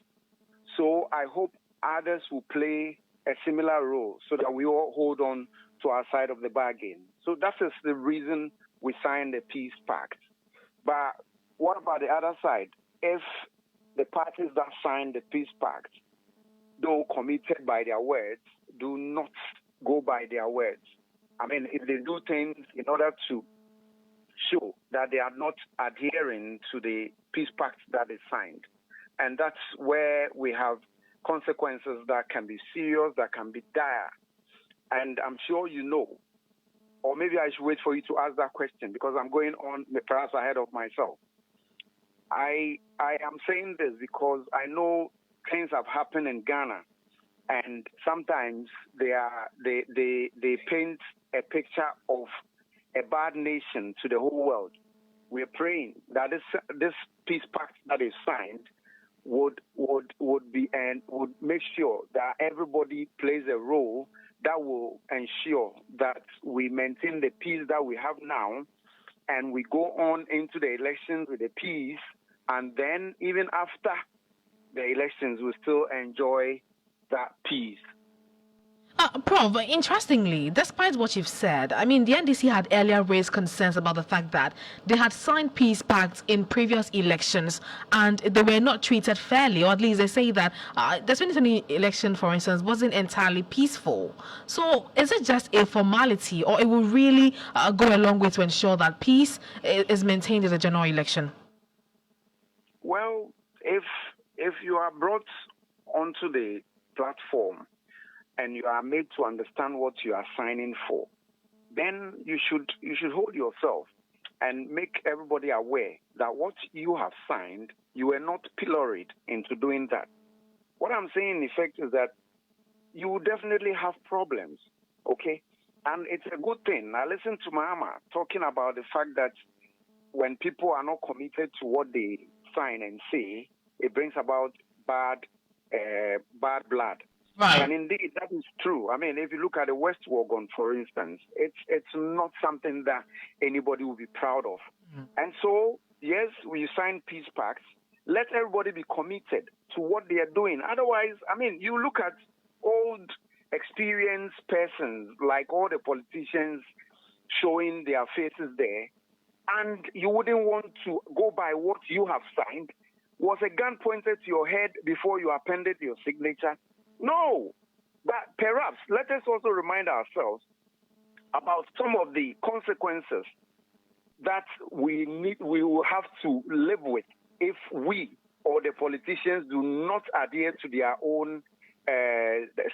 So I hope others will play a similar role so that we all hold on to our side of the bargain. So that is the reason we signed the peace pact. But what about the other side? If the parties that signed the peace pact, though committed by their words, do not go by their words, I mean, if they do things in order to show that they are not adhering to the peace pact that is signed. And that's where we have consequences that can be serious, that can be dire. And I'm sure you know, or maybe I should wait for you to ask that question because I'm going on perhaps ahead of myself. I am saying this because I know things have happened in Ghana, and sometimes they paint a picture of a bad nation to the whole world. We're praying that this peace pact that is signed would be and would make sure that everybody plays a role that will ensure that we maintain the peace that we have now, and we go on into the elections with the peace, and then even after the elections, we still enjoy that peace. Prof, interestingly, despite what you've said, I mean, the NDC had earlier raised concerns about the fact that they had signed peace pacts in previous elections and they were not treated fairly, or at least they say that the 2020 election, for instance, wasn't entirely peaceful. So is it just a formality, or it will really go a long way to ensure that peace is maintained in the general election? Well, if you are brought onto the platform and you are made to understand what you are signing for, then you should hold yourself and make everybody aware that what you have signed, you were not pilloried into doing that. What I'm saying in effect is that you will definitely have problems, okay? And it's a good thing. I listened to Mahama talking about the fact that when people are not committed to what they sign and say, it brings about bad blood. Right. And indeed, that is true. I mean, if you look at the West Wagon, for instance, it's not something that anybody will be proud of. And so, yes, we sign peace pacts. Let everybody be committed to what they are doing. Otherwise, I mean, you look at old, experienced persons, like all the politicians showing their faces there, and you wouldn't want to go by what you have signed. Was a gun pointed to your head before you appended your signature? No. But perhaps let us also remind ourselves about some of the consequences that we will have to live with if we or the politicians do not adhere to their own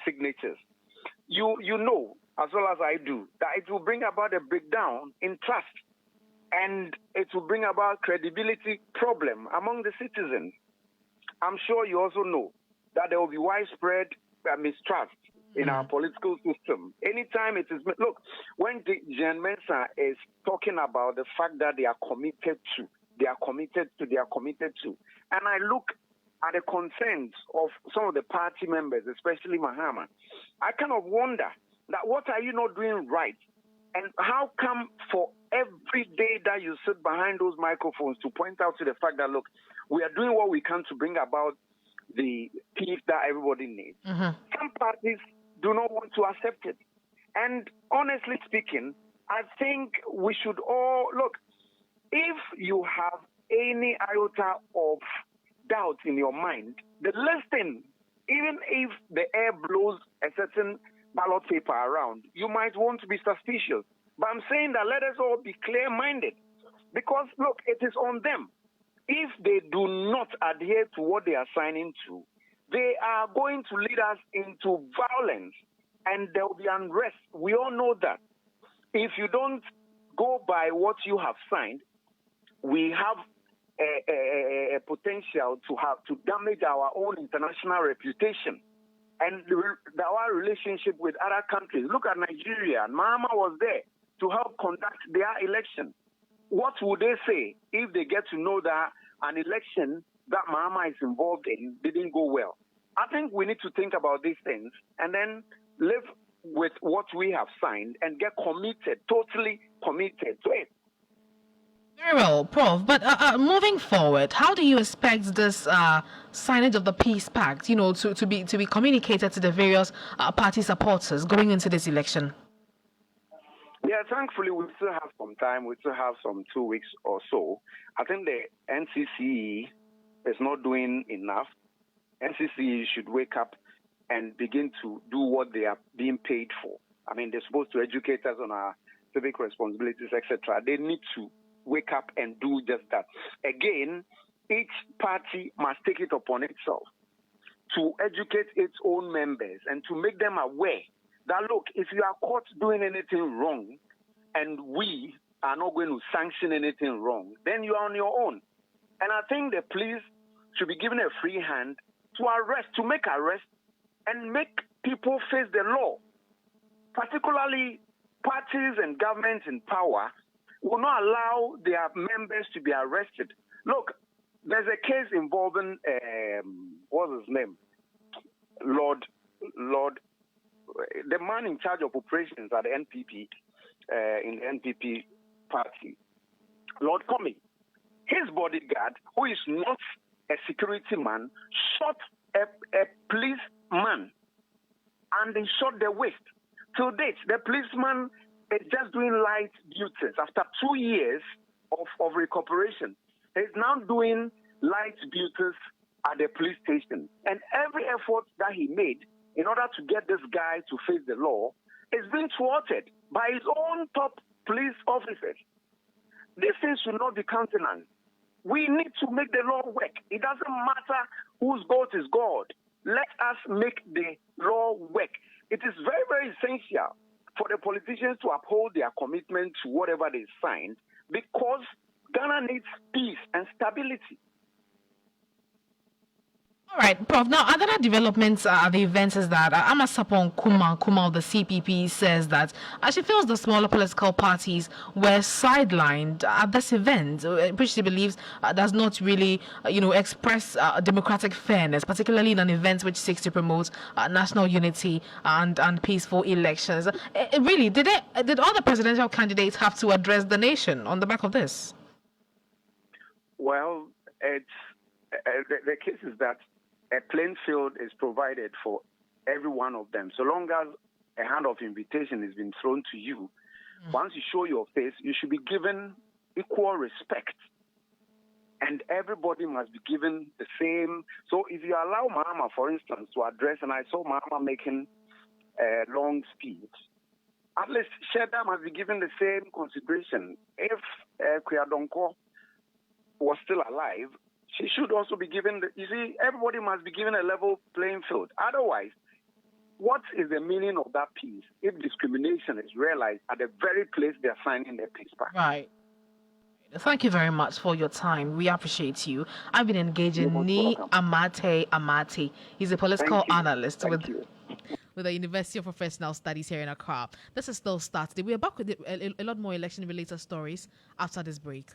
signatures. You know, as well as I do, that it will bring about a breakdown in trust, and it will bring about credibility problem among the citizens. I'm sure you also know that there will be widespread mistrust in our political system. Anytime it is, look, when Jen Mensah is talking about the fact that they are committed to, and I look at the concerns of some of the party members, especially Mahama, I kind of wonder that what are you not doing right? And how come for every day that you sit behind those microphones to point out to the fact that, look, we are doing what we can to bring about the peace that everybody needs. Some parties do not want to accept it. And honestly speaking, I think we should all, look, if you have any iota of doubt in your mind, the least thing, even if the air blows a certain ballot paper around, you might want to be suspicious. But I'm saying that let us all be clear-minded, because, look, it is on them. If they do not adhere to what they are signing to, they are going to lead us into violence, and there will be unrest. We all know that. If you don't go by what you have signed, we have a potential to damage our own international reputation and our relationship with other countries. Look at Nigeria. Mahama was there to help conduct their election. What would they say if they get to know that an election that Mahama is involved in didn't go well? I think we need to think about these things and then live with what we have signed and get committed, totally committed to it. Very well, Prof. But moving forward, how do you expect this signage of the peace pact, to be communicated to the various party supporters going into this election? Yeah, thankfully we still have some time. We still have some 2 weeks or so. I think the NCCE is not doing enough. NCCE should wake up and begin to do what they are being paid for. I mean, they're supposed to educate us on our civic responsibilities, etc. They need to wake up and do just that. Again, each party must take it upon itself to educate its own members and to make them aware that, look, if you are caught doing anything wrong and we are not going to sanction anything wrong, then you are on your own. And I think the police should be given a free hand to make arrests and make people face the law. Particularly parties and governments in power will not allow their members to be arrested. Look, there's a case involving, what's his name? Lord, the man in charge of operations at the NPP, in the NPP party, Lord Comey. His bodyguard, who is not a security man, shot a policeman and he shot the waist. To date, the policeman is just doing light duties. After 2 years of recuperation, he's now doing light duties at the police station. And every effort that he made in order to get this guy to face the law is being thwarted by his own top police officers. These things should not be countenanced. We need to make the law work. It doesn't matter whose God is God. Let us make the law work. It is very, very essential for the politicians to uphold their commitment to whatever they signed, because Ghana needs peace and stability. All right, Prof. Now, other developments at the events is that Amasapon Kuma of the CPP says that she feels the smaller political parties were sidelined at this event, which she believes does not really, express democratic fairness, particularly in an event which seeks to promote national unity and peaceful elections. Really, did all the presidential candidates have to address the nation on the back of this? Well, it's the case is that a playing field is provided for every one of them. So long as a hand of invitation has been thrown to you, once you show your face, you should be given equal respect. And everybody must be given the same. So if you allow Mahama, for instance, to address, and I saw Mahama making a long speech, at least Sheda must be given the same consideration. If Kuyadonko was still alive, she should also be given, everybody must be given a level playing field. Otherwise, what is the meaning of that peace if discrimination is realized at the very place they're signing their peace pact? Right. Thank you very much for your time. We appreciate you. I've been engaging Ni Amate. He's a political analyst with the University of Professional Studies here in Accra. This is still started. We are back with a lot more election-related stories after this break.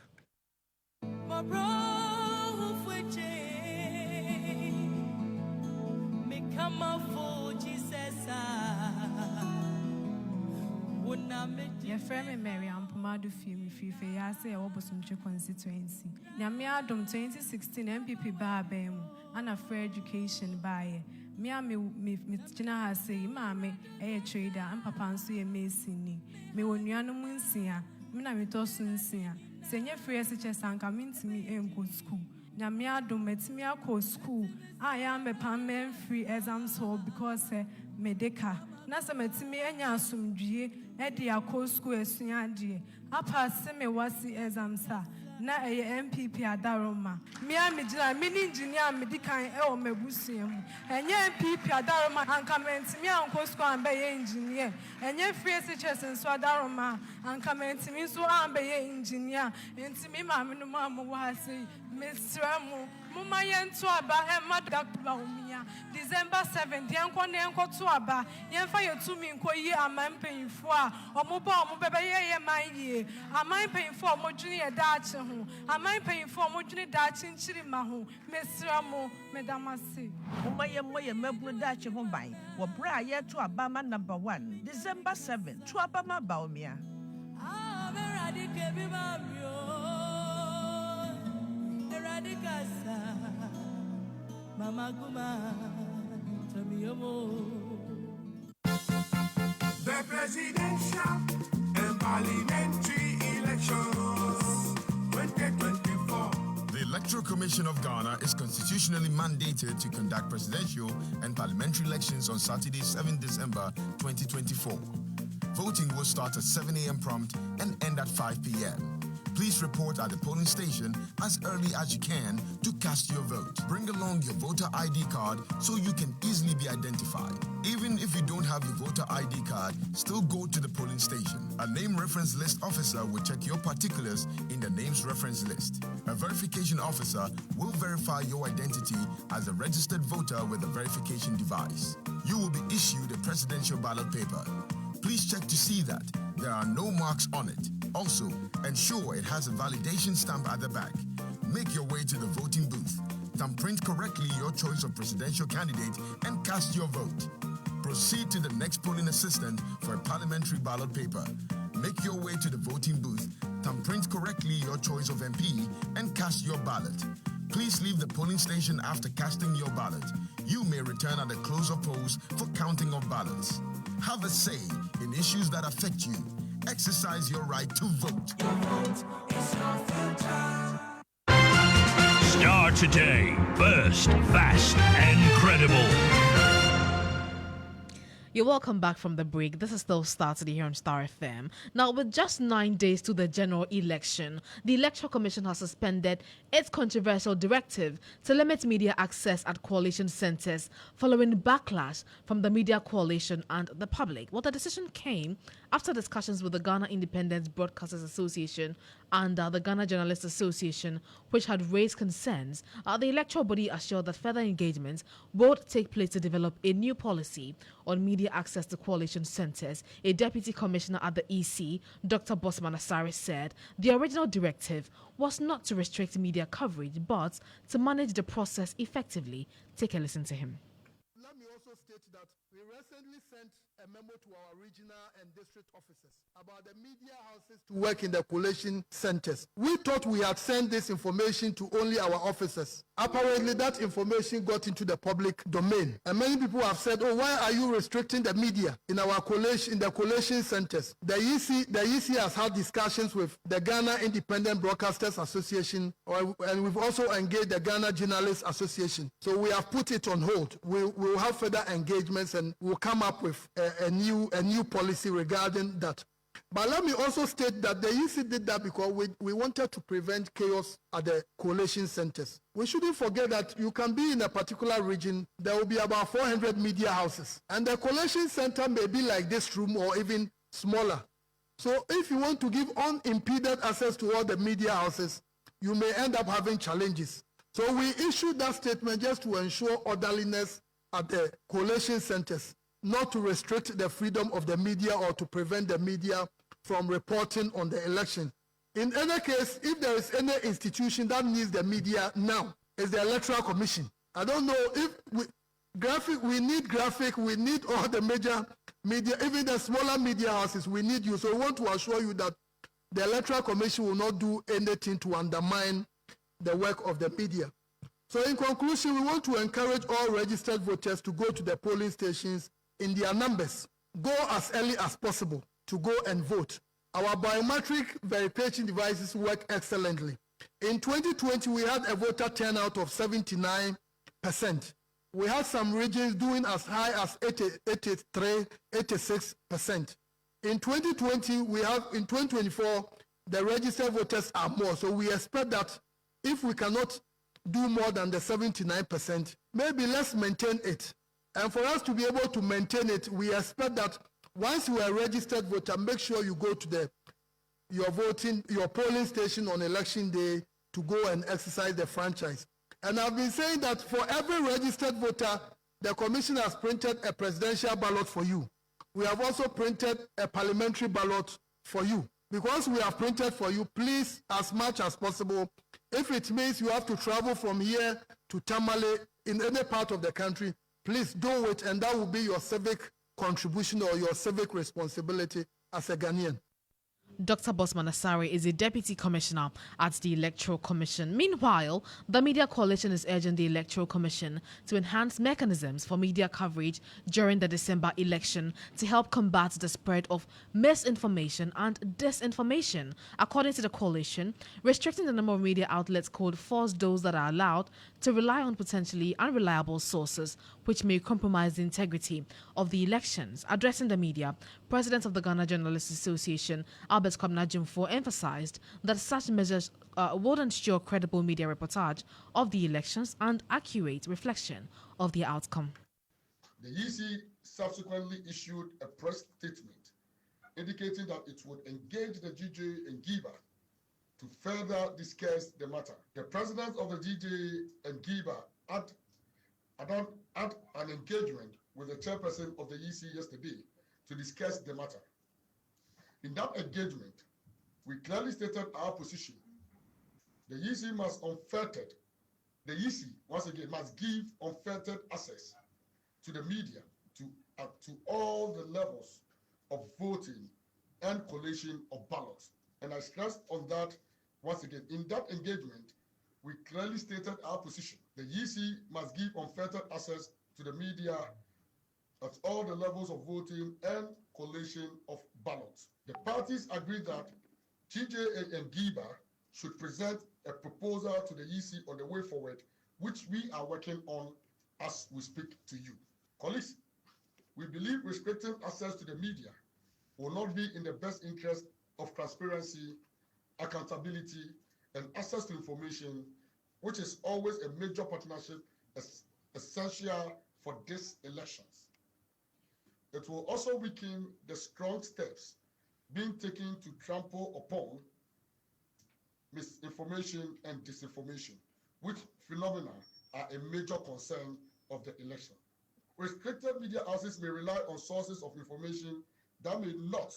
Your friend Mary Ampomado Film Fife Yase Obosumche constituency. Nyamia Dom 2016 MPP Bar Bem and a fair education by me Jina has say, Mammy, a trader, and Papa and Suya Mason. Me when you are no Munsia, Mina Mitosunsia. Senior free SHS and coming to me in good school. Nyamia Dom Metimia Co school. I am a Pam free exams hall because Medeka. Nasa metimi enya asumdue edi akọ school esunyade apa seme wasi examsa na MPP adaroma me amigina mini engineer medikan e o mabusuam enye MPP adaroma anka mentimi anko school ambe engineer enye free SHS nso adaroma anka mentimi nso ambe engineer entimi maame no mamu wasi mesramu Muma yentu aba Emma Dakba Umia December 7th Yanko Nenko to aba Yanfa Yotumi Nko ye a man paying for or Muba Mubebe ye my ye a man paying for Mojuni a Dutch a man paying for Mojuni Dutch in Chirimahu Mesramo Medamasi Muma ye Mebu Dutch home by or Bra ye to Abama number 1 December 7th to Abama Baumia Mama Guma, the presidential and parliamentary elections 2024. The Electoral Commission of Ghana is constitutionally mandated to conduct presidential and parliamentary elections on Saturday, 7 December 2024. Voting will start at 7 a.m. prompt and end at 5 p.m. Please report at the polling station as early as you can to cast your vote. Bring along your voter ID card so you can easily be identified. Even if you don't have your voter ID card, still go to the polling station. A name reference list officer will check your particulars in the names reference list. A verification officer will verify your identity as a registered voter with a verification device. You will be issued a presidential ballot paper. Please check to see that there are no marks on it. Also, ensure it has a validation stamp at the back. Make your way to the voting booth. Thumbprint correctly your choice of presidential candidate and cast your vote. Proceed to the next polling assistant for a parliamentary ballot paper. Make your way to the voting booth. Thumbprint correctly your choice of MP and cast your ballot. Please leave the polling station after casting your ballot. You may return at the close of polls for counting of ballots. Have a say in issues that affect you. Exercise your right to vote. Your vote is your future. Starr Today. First, fast, and credible. You're welcome back from the break. This is still Starr Today here on Starr FM. Now, with just 9 days to the general election, the Electoral Commission has suspended its controversial directive to limit media access at coalition centres following backlash from the media coalition and the public. Well, the decision came after discussions with the Ghana Independent Broadcasters Association and the Ghana Journalists Association, which had raised concerns. The electoral body assured that further engagements would take place to develop a new policy on media access to coalition centres. A deputy commissioner at the EC, Dr. Bosman Asare, said the original directive was not to restrict media coverage, but to manage the process effectively. Take a listen to him. Let me also state that we recently sent a memo to our regional and district officers about the media houses to work in the coalition centers. We thought we had sent this information to only our officers. Apparently, that information got into the public domain. And many people have said, oh, why are you restricting the media in our coalition, in the coalition centers? The EC has had discussions with the Ghana Independent Broadcasters Association, and we've also engaged the Ghana Journalists Association. So we have put it on hold. We'll have further engagements and we'll come up with a new policy regarding that. But let me also state that the EC did that because we wanted to prevent chaos at the coalition centers. We shouldn't forget that you can be in a particular region, there will be about 400 media houses. And the coalition center may be like this room or even smaller. So if you want to give unimpeded access to all the media houses, you may end up having challenges. So we issued that statement just to ensure orderliness at the coalition centers, not to restrict the freedom of the media or to prevent the media from reporting on the election. In any case, if there is any institution that needs the media now, it's the Electoral Commission. I don't know if we need graphic, we need all the major media, even the smaller media houses, we need you. So we want to assure you that the Electoral Commission will not do anything to undermine the work of the media. So in conclusion, we want to encourage all registered voters to go to the polling stations in their numbers. Go as early as possible to go and vote. Our biometric verification devices work excellently. In 2020, we had a voter turnout of 79%. We had some regions doing as high as 83, 86%. In 2020, in 2024, the registered voters are more. So we expect that if we cannot do more than the 79%, maybe let's maintain it. And for us to be able to maintain it, we expect that once you are a registered voter, make sure you go to your polling station on election day to go and exercise the franchise. And I've been saying that for every registered voter, the commission has printed a presidential ballot for you. We have also printed a parliamentary ballot for you. Because we have printed for you, please, as much as possible, if it means you have to travel from here to Tamale in any part of the country, please do it, and that will be your civic contribution or your civic responsibility as a Ghanaian. Dr. Bosman Asare is a deputy commissioner at the Electoral Commission. Meanwhile, the Media Coalition is urging the Electoral Commission to enhance mechanisms for media coverage during the December election to help combat the spread of misinformation and disinformation. According to the coalition, restricting the number of media outlets could force those that are allowed to rely on potentially unreliable sources, which may compromise the integrity of the elections. Addressing the media, President of the Ghana Journalists Association, Albert Kwabena emphasized that such measures would ensure credible media reportage of the elections and accurate reflection of the outcome. The EC subsequently issued a press statement indicating that it would engage the GJ and GIBA to further discuss the matter. The president of the GJ and GIBA had an engagement with the chairperson of the EC yesterday to discuss the matter. In that engagement, we clearly stated our position. The EC must once again must give unfettered access to the media to all the levels of voting and collation of ballots. And I stressed on that once again. In that engagement, we clearly stated our position. The EC must give unfettered access to the media at all the levels of voting and collation of ballots. The parties agreed that GJA and GIBA should present a proposal to the EC on the way forward, which we are working on as we speak to you. Colleagues, we believe restricting access to the media will not be in the best interest of transparency, accountability, and access to information, which is always a major partnership essential for these elections. It will also weaken the strong steps being taken to trample upon misinformation and disinformation, which phenomena are a major concern of the election. Restricted media houses may rely on sources of information that may not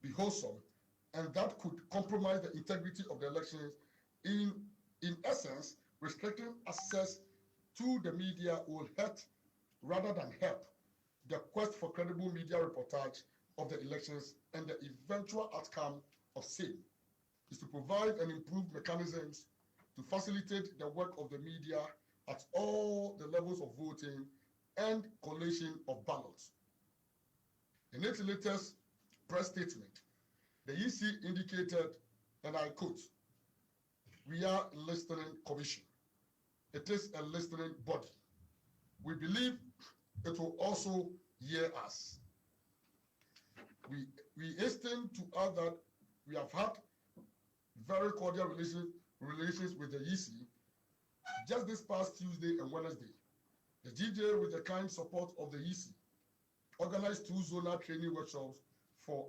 be wholesome and that could compromise the integrity of the elections. In essence, restricting access to the media will hurt rather than help the quest for credible media reportage of the elections, and the eventual outcome of same is to provide and improve mechanisms to facilitate the work of the media at all the levels of voting and collation of ballots. In its latest press statement, the EC indicated, and I quote, "We are a listening commission. It is a listening body. We believe it will also hear us. We hasten to add that we have had very cordial relations with the EC just this past Tuesday and Wednesday. The GJ, with the kind support of the EC, organized 2 zonal training workshops for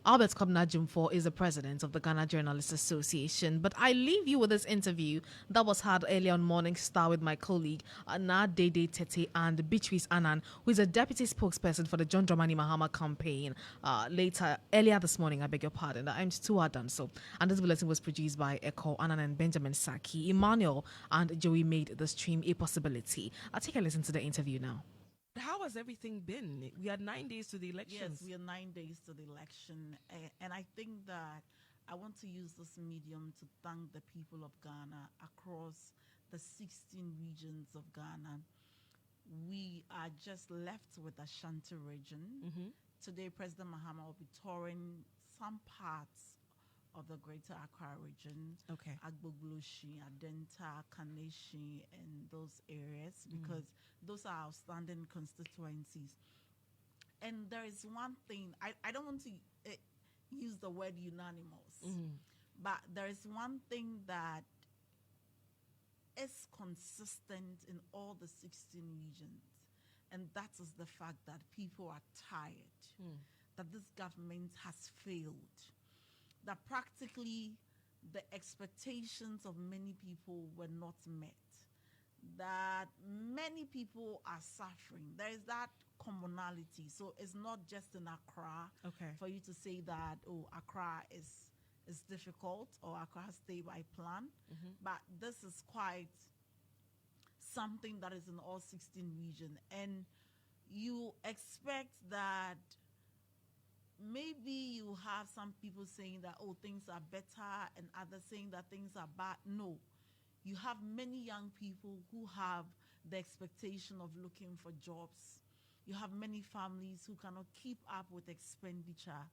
Albert Kwabena is the president of the Ghana Journalists Association. But I leave you with this interview that was had earlier on Morning Star with my colleague Na Dede Tete and Beatrice Annan, who is a deputy spokesperson for the John Dramani Mahama campaign. Earlier this morning, I beg your pardon. I'm Tutuwaa Danso. And this bulletin was produced by Echo Annan and Benjamin Saki. Emmanuel and Joey made the stream a possibility. I'll take a listen to the interview now. How has everything been? We had 9 days to the elections. Yes, we are 9 days to the election. And I think that I want to use this medium to thank the people of Ghana across the 16 regions of Ghana. We are just left with Ashanti region. Mm-hmm. Today, President Mahama will be touring some parts of the Greater Accra region. Okay. Agbogloshi, Adenta, Kaneshi, and those areas, because those are outstanding constituencies. And there is one thing, I don't want to use the word unanimous, but there is one thing that is consistent in all the 16 regions, and that is the fact that people are tired, that this government has failed, that practically the expectations of many people were not met, that many people are suffering. There is that commonality. So it's not just in Accra for you to say that, oh, Accra is difficult or Accra stay by plan. But this is quite something that is in all 16 regions. And you expect that maybe you have some people saying that, oh, things are better, and others saying that things are bad. No. You have many young people who have the expectation of looking for jobs. You have many families who cannot keep up with expenditure.